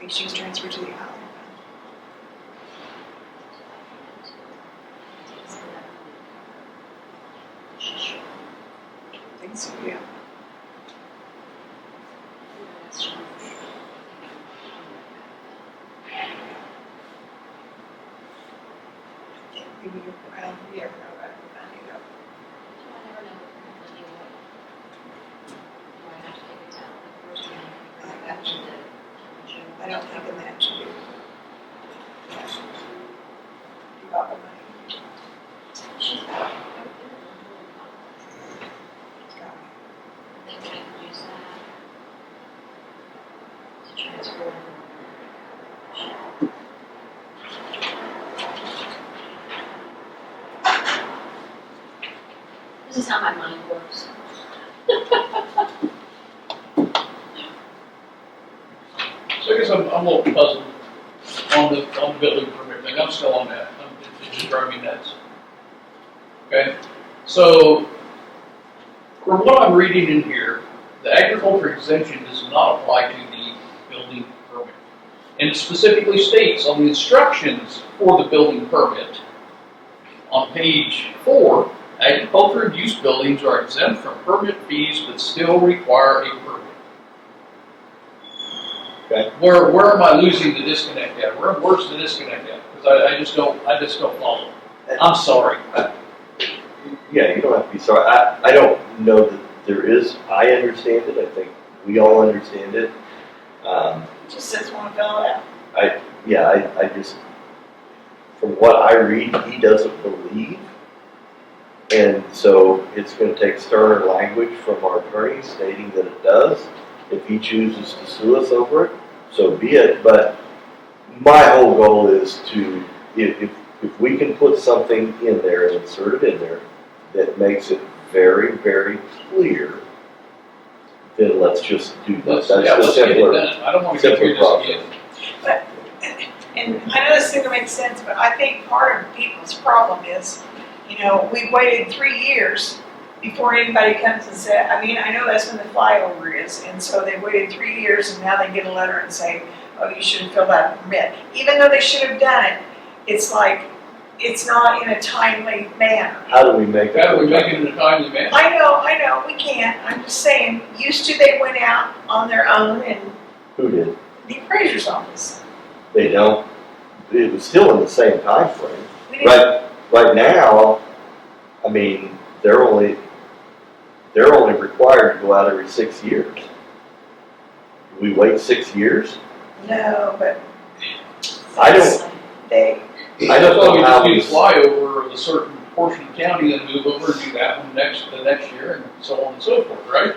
think she was transferred to the island. I think so, yeah. Maybe you're, well, you never know about it, you know. I don't think in that should be. You got the money. This is how my mind works. So I guess I'm a little puzzled on the building permit thing. I'm still on that. It just drove me nuts. Okay, so from what I'm reading in here, the agriculture exemption does not apply to the building permit. And it specifically states on the instructions for the building permit, on page 4, agriculture use buildings are exempt from permit fees but still require a permit. Okay. Where am I losing the disconnect at? Where's the disconnect at? Because I just don't follow. I'm sorry. Yeah, you don't have to be sorry. I don't know that there is, I understand it, I think we all understand it. It just says want to fill it out. I just, from what I read, he doesn't believe. And so it's gonna take sterner language from our attorney stating that it does. If he chooses to sue us over it, so be it. But my whole goal is to, if we can put something in there and insert it in there that makes it very, very clear, then let's just do that. That's the Let's get it simpler, done. I don't want to get through simpler this process. again. And I know this thing makes sense, but I think part of people's problem is, you know, we waited 3 years before anybody comes and said, I mean, I know that's when the flyover is, and so they waited 3 years and now they get a letter and say, oh, you should have filled out a permit. Even though they should have done it, it's like, it's not in a timely manner. How do we make it? How do we make it in a timely manner? I know, we can't. I'm just saying, used to they went out on their own and Who did? the appraiser's office. They don't. It was still in the same time frame. We didn't, Right now, I mean, they're only required to go out every 6 years. We wait 6 years? no, but. I don't- I don't So we know just how do we, a flyover of a certain portion of county, then move over and do that one the next year, and so on and so forth, right?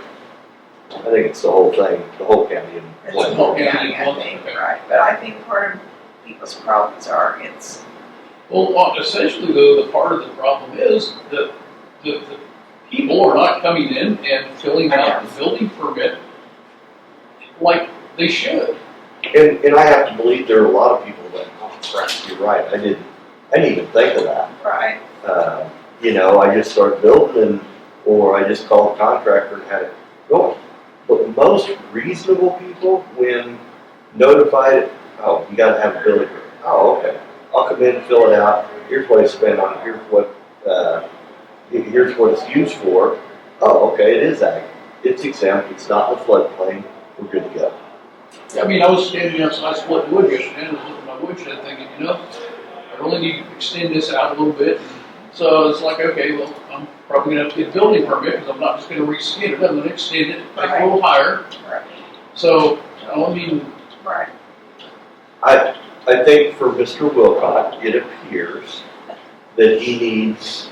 I think it's the whole thing, the whole county. It's the whole county, I think, right, but I think part of people's problems are, Well, essentially though, the part of the problem is that the people are not coming in and filling out the building permit like they should. And I have to believe there are a lot of people that, oh crap, you're right, I didn't even think of that. right, You know, I just started building or I just called a contractor and had it going. But most reasonable people, when notified, oh, you gotta have a building permit. Oh, okay. I'll come in and fill it out. Here's what I spent on it. Here's what it's used for. Oh, okay, it is ag. It's exempt. It's not in the floodplain. We're good to go. I mean, I was standing outside splitting wood yesterday, and I was looking at my woodshed thinking, you know, I really need to extend this out a little bit. So it's like, okay, well, I'm probably gonna have to get a building permit because I'm not just gonna re-skin it. I'm gonna extend it, make it a little higher. right, So, I mean, right. I think for Mr. Wilcott, it appears that he needs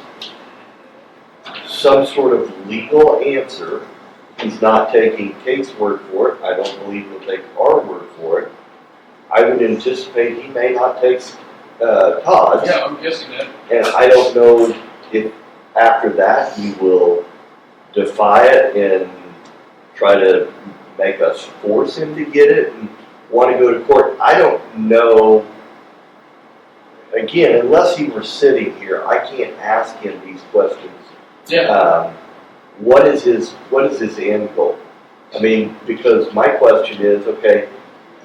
some sort of legal answer. He's not taking Kate's word for it. I don't believe he'll take our word for it. I would anticipate he may not take Todd's. yeah, I'm guessing that. And I don't know if after that he will defy it and try to make us force him to get it and want to go to court. I don't know. Again, unless he were sitting here, I can't ask him these questions. Yeah. What is his end goal? I mean, because my question is, okay,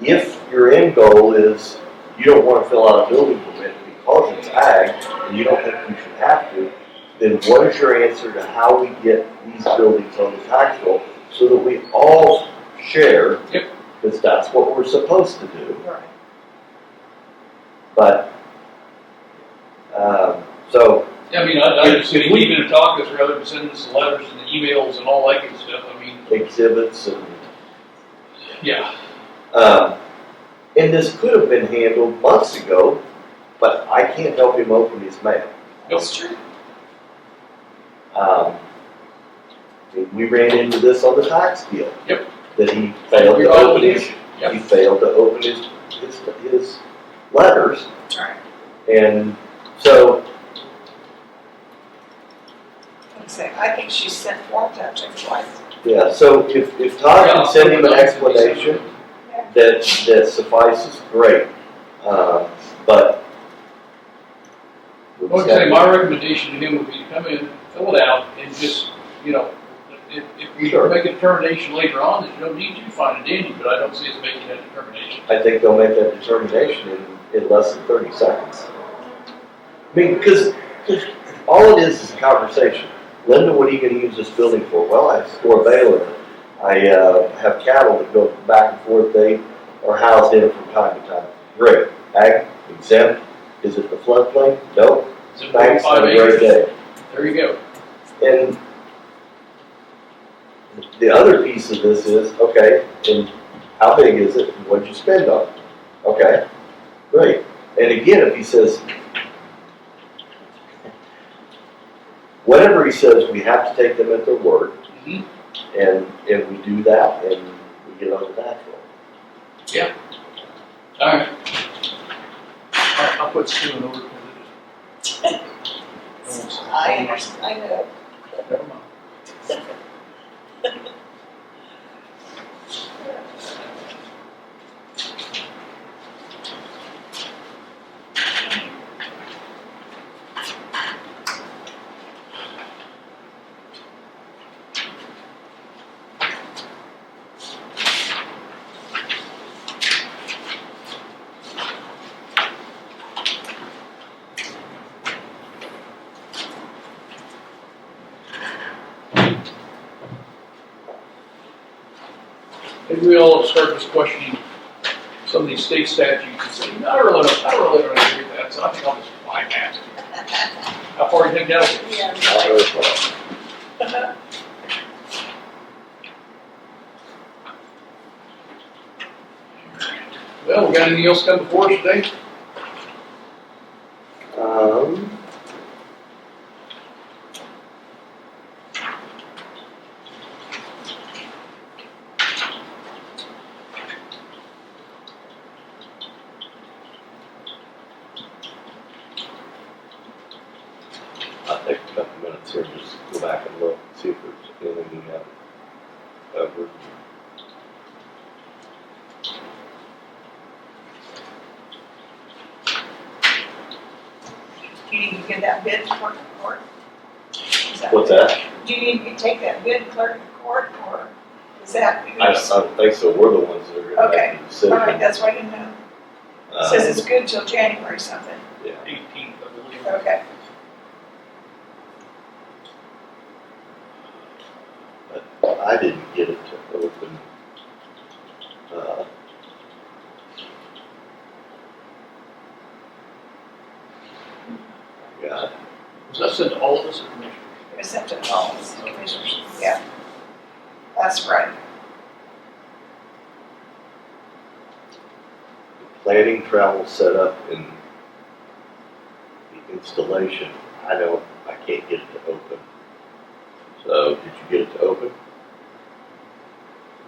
if your end goal is you don't want to fill out a building permit because it's ag, and you don't think you should have to, then what is your answer to how we get these buildings on the tax roll so that we all share? Yep. Because that's what we're supposed to do. Right. But, so, I mean, I just think even to talk to us rather than sending us the letters and the emails and all that good stuff, I mean, exhibits and, yeah. and this could have been handled months ago, but I can't help him open his mail. That's true. We ran into this on the tax deal. Yep. That he failed to Your open his, obligation. Yep. he failed to open his letters, That's right. and so, I think she sent form to him twice. yeah, so if Todd can send him an explanation that suffices, great, but. I would say my recommendation to him would be to come in, fill it out, and just, you know, if we Sure. make a determination later on that you don't need to, fine and dandy, but I don't see us making that determination. I think they'll make that determination in less than 30 seconds. I mean, because all it is a conversation. Linda, what are you going to use this building for? Well, I store baler. I have cattle that go back and forth. They are housed in it from time to time. Great. Ag, exempt. Is it the floodplain? No. So Thanks. Have 5 a great acres, day. there you go. And the other piece of this is, okay, and how big is it? And what'd you spend on it? Okay, great. And again, if he says, whatever he says, we have to take them at their word, Mhm. and we do that, and we get on the natural. All right. I'll put Stu in order. I understand, I know. Never mind. Maybe we all start just questioning some of these state statutes and say, I really don't agree with that, so I think I'll just bypass it. How far do you think that'll get? Yeah. Not very far. Well, we got anything else come before us today? I'll take a couple minutes here and just go back and look, see if there's anything you have covered. Do you need to get that bid to clerk of court? Is What's that? Do you need to take that bid to clerk of court, or is that? I don't think so. We're the ones that are gonna Okay. make the decision. All right, that's what I didn't know. It says it's good till January something. Yeah. 18th, I believe. Okay. But I didn't get it to open. God, Was that sent to all of us or commissioners? It was sent to all the commissioners. Yeah. That's right. planning, travel, setup, and the installation, I can't get it to open. So, did you get it to open?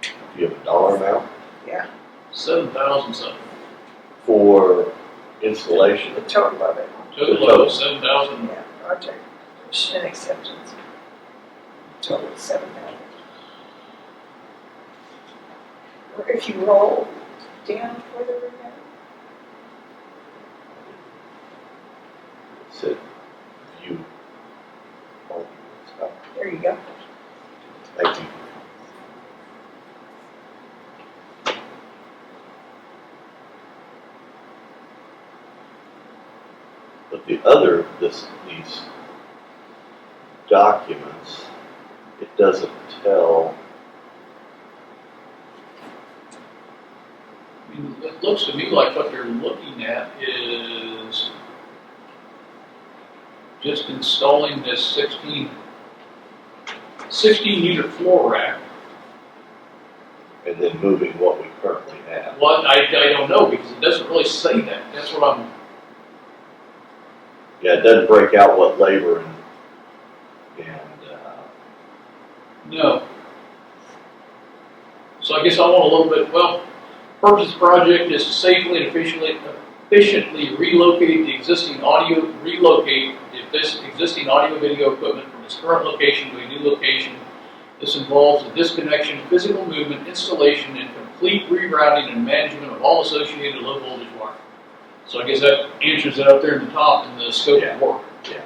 Do you have a dollar amount 7,000 something. for installation? The total of it. Total of 7,000. Yeah, project, and acceptance. Total of 7,000. Or if you roll down further in there. It said, view. Oh, stop. There you go. Thank you. But these documents, it doesn't tell. I mean, it looks to me like what they're looking at is just installing this 16 unit floor rack. And then moving what we currently have. Well, I don't know, because it doesn't really say that. That's what I'm, Yeah, it doesn't break out what labor and no. So I guess I want a little bit, well, purpose of the project is to safely and efficiently relocate the existing existing audio video equipment from its current location to a new location. This involves the disconnection, physical movement, installation, and complete rerouting and management of all associated low voltage wire. So I guess that answers it up there in the top in the scope of work. yeah.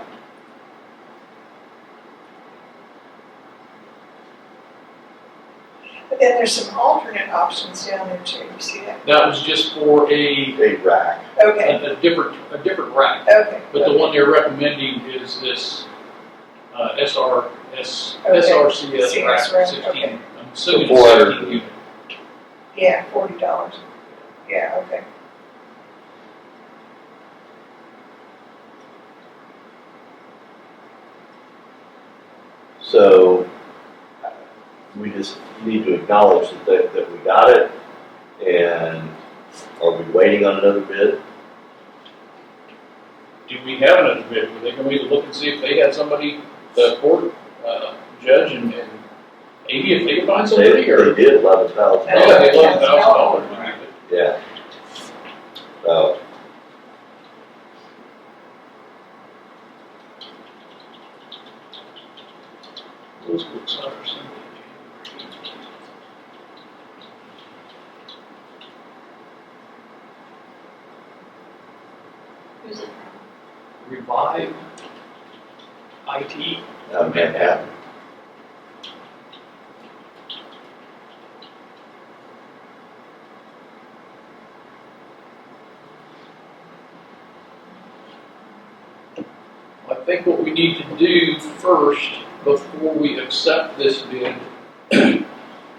But then there's some alternate options down there too, you see that? That was just for A rack. Okay, a different rack. okay. But the one they're recommending is this SRCS rack, CS rack, 16. okay. I'm assuming So 400. 16 unit. Yeah, $40. Yeah, okay. So we just need to acknowledge that we got it, and are we waiting on another bid? Do we have another bid? Were they going to look and see if they had somebody, the court judge, and maybe if they could find They somebody, or did $11,000. yeah, they $11,000. Yeah. So Those books are something. Who's it from? Revive IT. Manhattan. I think what we need to do first, before we accept this bid,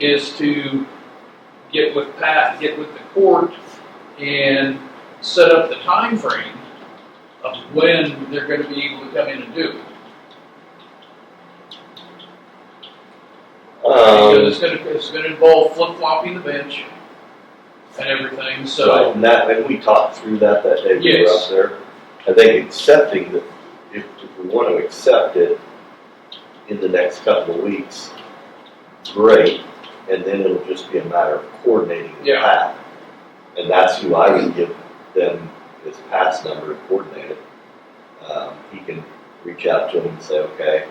is to get with Pat, get with the court, and set up the time frame of when they're going to be able to come in and do it. Because it's going to involve flip-flopping the bench and everything, Right, so, and we talked through that day we were Yes. up there. I think accepting that, if we want to accept it in the next couple of weeks, great, and then it'll just be a matter of coordinating with Yeah. Pat. And that's who I would give them his Pat's number to coordinate it. He can reach out to him and say, okay,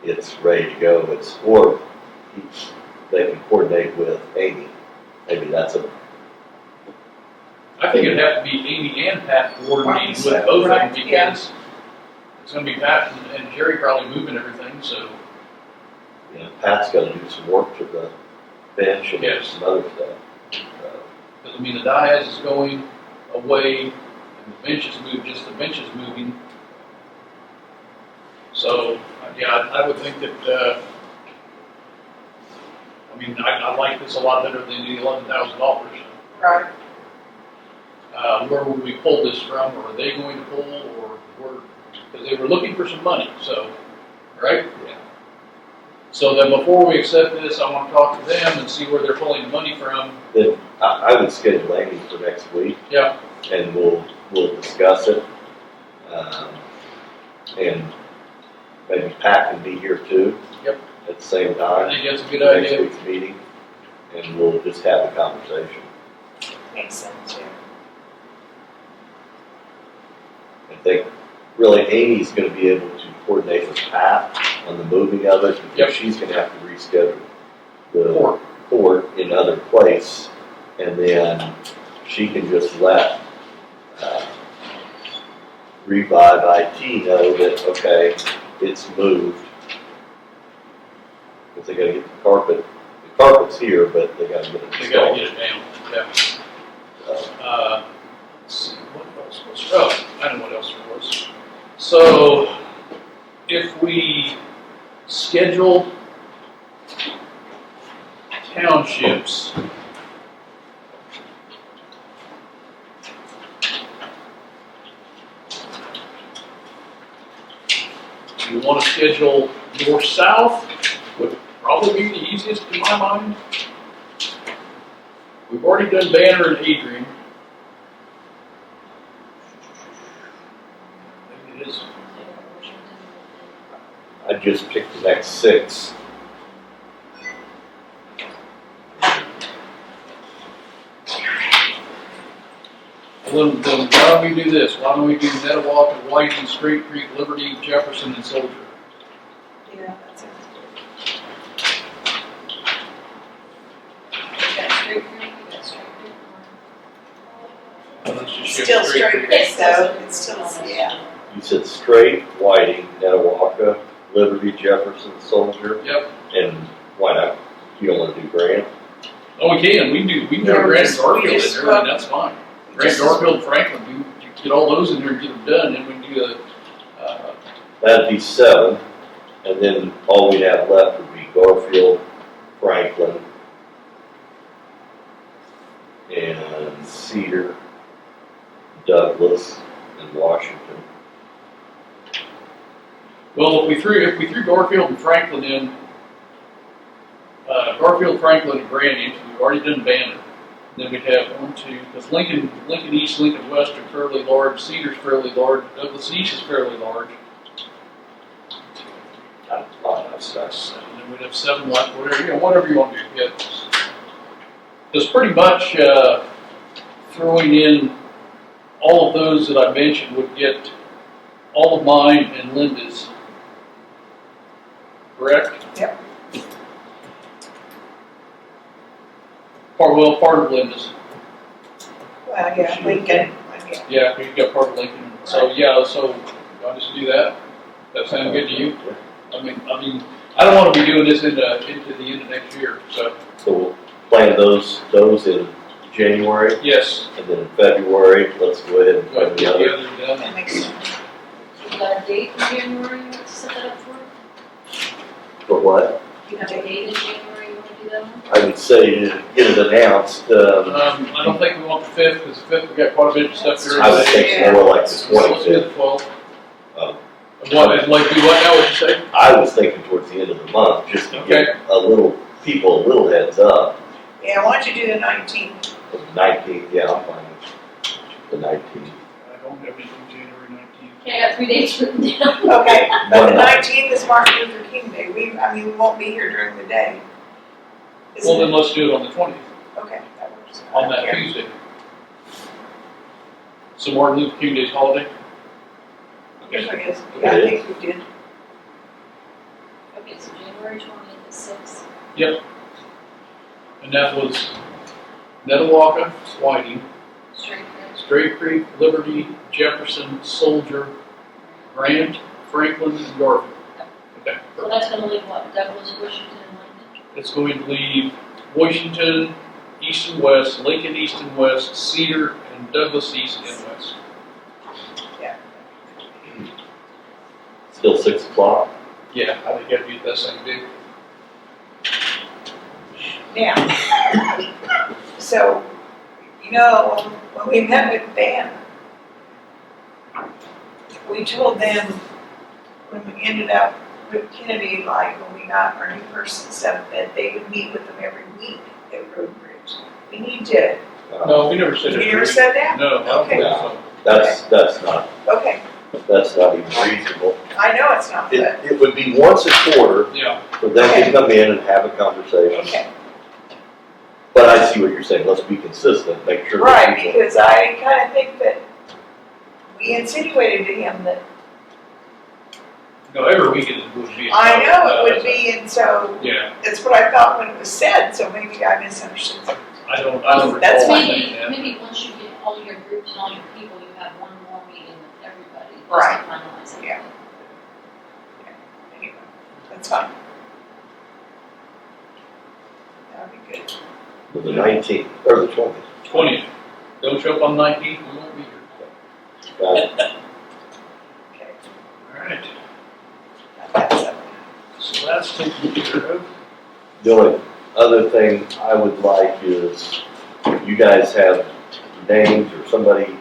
it's ready to go, or they can coordinate with Amy. Maybe that's a, I think it'd have to be Amy and Pat coordinating with both of them, Right, yeah. because it's going to be Pat and Jerry probably moving everything, so. you know, Pat's got to do some work to the bench and Yes. some other stuff. Because, I mean, the dais is going away, and the bench is moved, just the bench is moving. So, yeah, I would think that, I mean, I like this a lot better than the $11,000. Right. Where would we pull this from, or are they going to pull, or where, because they were looking for some money, so, right? Yeah. So then before we accept this, I want to talk to them and see where they're pulling the money from. Then I would schedule Amy for next week. Yeah. And we'll discuss it. And maybe Pat can be here too. Yep. At the same I time. think that's a good Next idea. week's meeting, and we'll just have a conversation. Makes sense, yeah. I think really Amy's gonna be able to coordinate with Pat on the moving of it, Yep. because she's gonna have to reschedule the court in another place, and then she can just let Revive IT know that, okay, it's moved. Because they gotta get the carpet's here, but they gotta get it They gotta installed. get it down, yeah. So, Let's see, what else was, oh, I know what else there was. So, if we schedule townships, you want to schedule north-south, would probably be the easiest in my mind. We've already done Banner and Adrian. Maybe it is. I just picked the next 6. Well, then why don't we do this? Why don't we do Netawaka, Whiting, Straight Creek, Liberty, Jefferson, and Soldier? Yeah, that sounds good. You got Straight Creek, you got Straight Creek. Let's just It's shift still Straight straight Creek. creek though, it's still, yeah. You said Straight, Whiting, Netawaka, Liberty, Jefferson, Soldier, Yep. and why not? You don't want to do Grant? Oh, we can. We can do Yeah, Grant we and just- Garfield we in just there, and that's fine. Grant, Just- Garfield, Franklin, you get all those in there and get them done, and we can do That'd be 7, and then all we'd have left would be Garfield, Franklin, and Cedar, Douglas, and Washington. well, if we threw Garfield and Franklin in, Garfield, Franklin, and Grant in, we've already done Banner. Then we'd have 1, 2, because Lincoln East, Lincoln West are fairly large, Cedar's fairly large, Douglas East is fairly large. That's And then we'd have 7 left, whatever you want to do. Yeah. Because pretty much throwing in all of those that I mentioned would get all of mine and Linda's. Correct? Yep. Part of Linda's. Well, yeah, Lincoln, yeah. Yeah, we've got part of Lincoln. So so I'll just do that. That sound good to you? I mean, I don't want to be doing this into the end of next year. So we'll plan those in January, yes, and then in February, let's go ahead and go ahead plan and the get other. the other done. That makes sense. So you got a date in January you want to set that up for? For what? You have a date in January you want to do that on? I would say to get it announced, I don't think we want the 5th, because the 5th we got quite a bit of stuff here. I would think more like the So let's do 25th. the 12th. Um, What, like do what now, would you say? I was thinking towards the end of the month, just to Okay. give a little heads up. Yeah, why don't you do the 19th? The 19th, yeah, I'm fine with the 19th. I don't have anything January 19th. Okay, I got 3 dates written down. Okay, but the Why not? 19th is Martin Luther King Day, we won't be here during the day. Isn't Well, then it? let's do it on the 20th, Okay, that works. I on don't that care. Tuesday. So Martin Luther King Day's holiday? Yes, I guess, yeah, I think we did. Okay, so January 20th at 6. And that was Netawaka, Whiting, Straight Creek. Straight Creek, Liberty, Jefferson, Soldier, Grant, Franklin, and Garfield. Okay, So that's gonna leave what, Douglas, Washington, and Lincoln? it's going to leave Washington, East and West, Lincoln East and West, Cedar, and Douglas East and West. Still 6 o'clock? Yeah, I think that'd be the best thing to do. Now, so, when we met with Banner, we told them, when we ended up with Kennedy, like when we got our new person stuff, that they would meet with them every week at Road Bridge. We need to, No, we never said it. we never said that? No, I don't think so. That's not even reasonable. I know it's not, but, It would be once a quarter Yeah, for them to come in and have a conversation. okay, But I see what you're saying, let's be consistent, make sure. that right, people- because I kinda think that we insinuated to him that, no, every weekend would be. I know it would be, and so, Yeah, that's what I thought when it was said, so maybe I misunderstood. I don't That's recall fine. saying that. Maybe once you get all your groups and all your people, you have one more meeting with everybody. just to Right. finalize it. Yeah. Anyway, that's fine. That'd be good. For the 19th, or the 20th. 20th. Don't show up on 19th, we won't be here. Got it. Okay. Alright, That's it. so that's taken care of. The only other thing I would like is, if you guys have names or somebody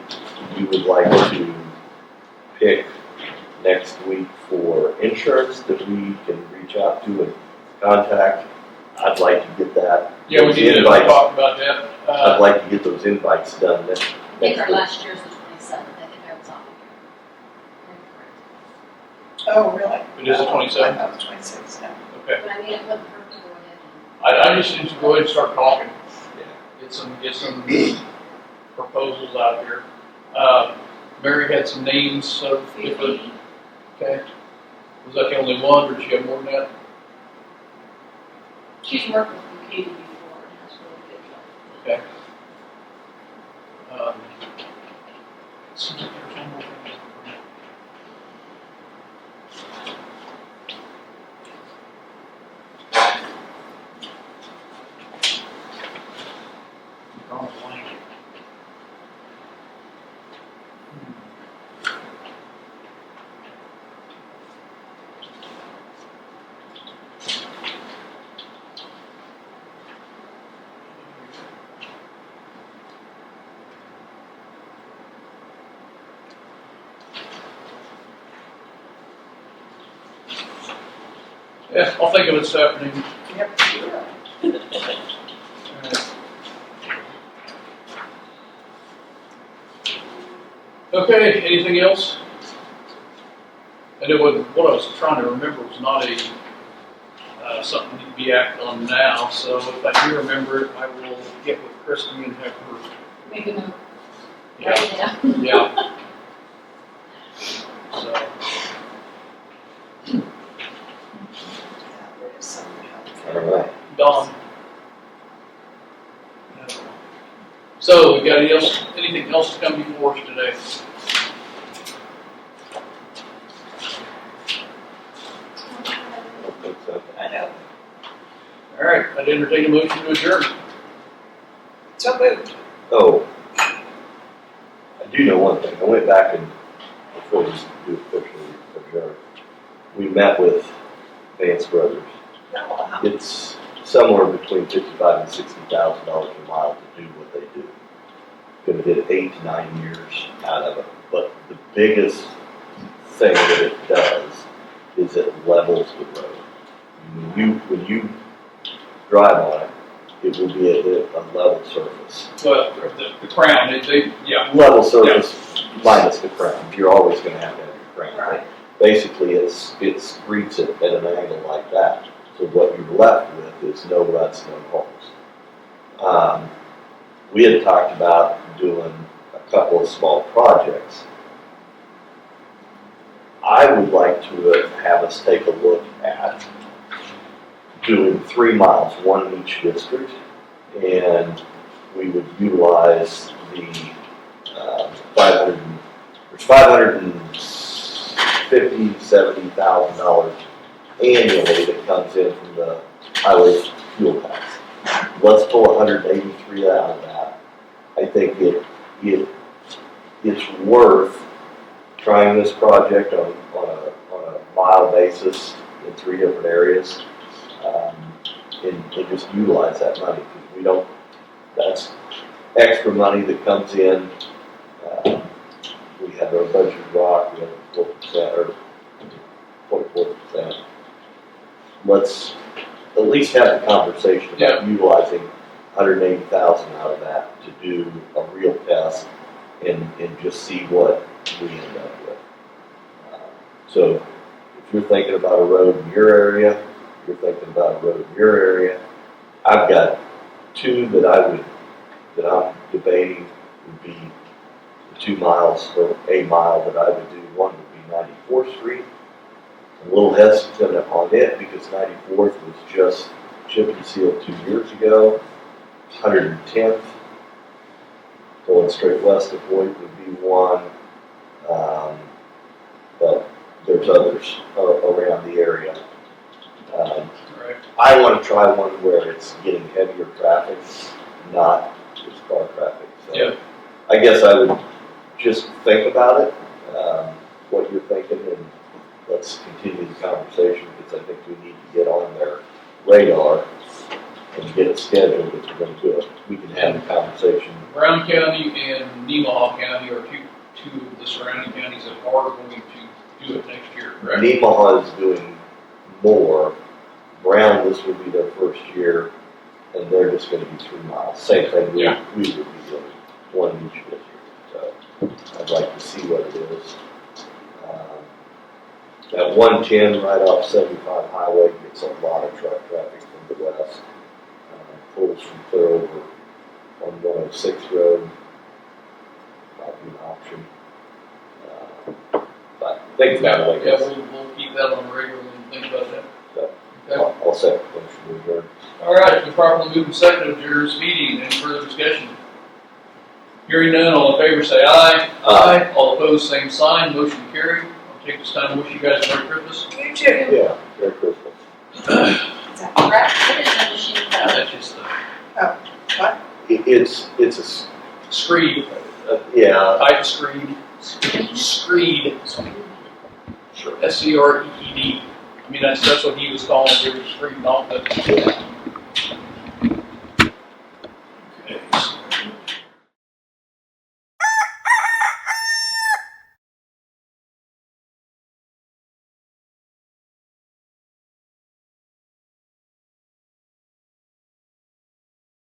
you would like to pick next week for insurance that we can reach out to and contact, I'd like to get that. Yeah, we those need to invites- talk about that. I'd like to get those invites done next I think our week. last year's the 27th, I think I was off here. Oh, really? It is the 27th? I thought it was 26, no. Okay, But I mean, it wouldn't hurt to go ahead I just need to go ahead and start talking. Get some proposals out here. Mary had some names of and. different, okay. Was that the only one, or did you have more than that? She's worked with Katie before and has really good job. Okay. Seems like there's one more thing. Drawing a blank. Yeah, I'll think of it this afternoon. Yep. Okay, anything else? And it was, what I was trying to remember was not a, something to be acted on now, so if I do remember it, I will get with Christie and have her. Make a note. Yeah, Write it down. yeah. So, There's some help. All right. Dawn. So, we got anything else to come before us today? I don't think so. I know. All right, I'd entertain a motion to adjourn. So moved. Oh, I do know one thing. I went back and, before we do officially adjourn, we met with Vance Brothers. No, It's somewhere between $55,000 and $60,000 a mile to do what they do. Gonna get 8 to 9 years out of it. But the biggest thing that it does is it levels the road. When you drive on it, it will be a level surface. Well, the crown, yeah. Level surface minus the crown. You're always gonna have your crown. right. Basically, it greets it at an angle like that. So what you're left with is no ruts, no holes. We had talked about doing a couple of small projects. I would like to have us take a look at doing 3 miles, one in each district, and we would utilize the $70,000 annually that comes in from the highway fuel tax. Let's pull 183 out of that. I think it's worth trying this project on a mile basis in 3 different areas, and just utilize that money, because that's extra money that comes in. We have our budget rock, we have 4% or 44%. Let's at least have a conversation about utilizing 180,000 out of that to do a real test and just see what we end up with. So if you're thinking about a road in your area, if you're thinking about a road in your area, I've got 2 that I'm debating would be the 2 miles or a mile that I would do. One would be 94th Street. I'm a little hesitant on it because 94th was just chip and sealed 2 years ago. 110th, going straight west of Hoyt would be one. But there's others around the area. Right. I want to try one where it's getting heavier traffic, not just car traffic. So Yeah. I guess I would just think about it, what you're thinking, and let's continue the conversation, because I think we need to get on their radar and get it scheduled if we're gonna do it. We can have a conversation. Brown County and Nemaha County are two of the surrounding counties that are going to do it next year, correct? Nemaha is doing more. Brown, this will be their first year, and they're just gonna be 3 miles. Same thing, we Yeah. would be doing one each this year. So I'd like to see what it is. That 110 right off 75 highway gets a lot of truck traffic from the west. Pulls from clear over on 106 road. Might be an option. But think about it, I Yeah, guess. we'll keep that on the radar and think about that. So, Okay. I'll second the motion to adjourn. All right, we properly moved and seconded to adjourn this meeting. Any further discussion? Hearing none, all in favor say aye. Aye. All opposed, same sign. Motion carried. I'll take this time to wish you guys a Merry Christmas. You too. Yeah, Merry Christmas. Is that correct? What is that machine called? That's just the It's a, screed, yeah, type of screed. Screed. sure. SCREED. I mean, that's what he was calling it. They were screeding off the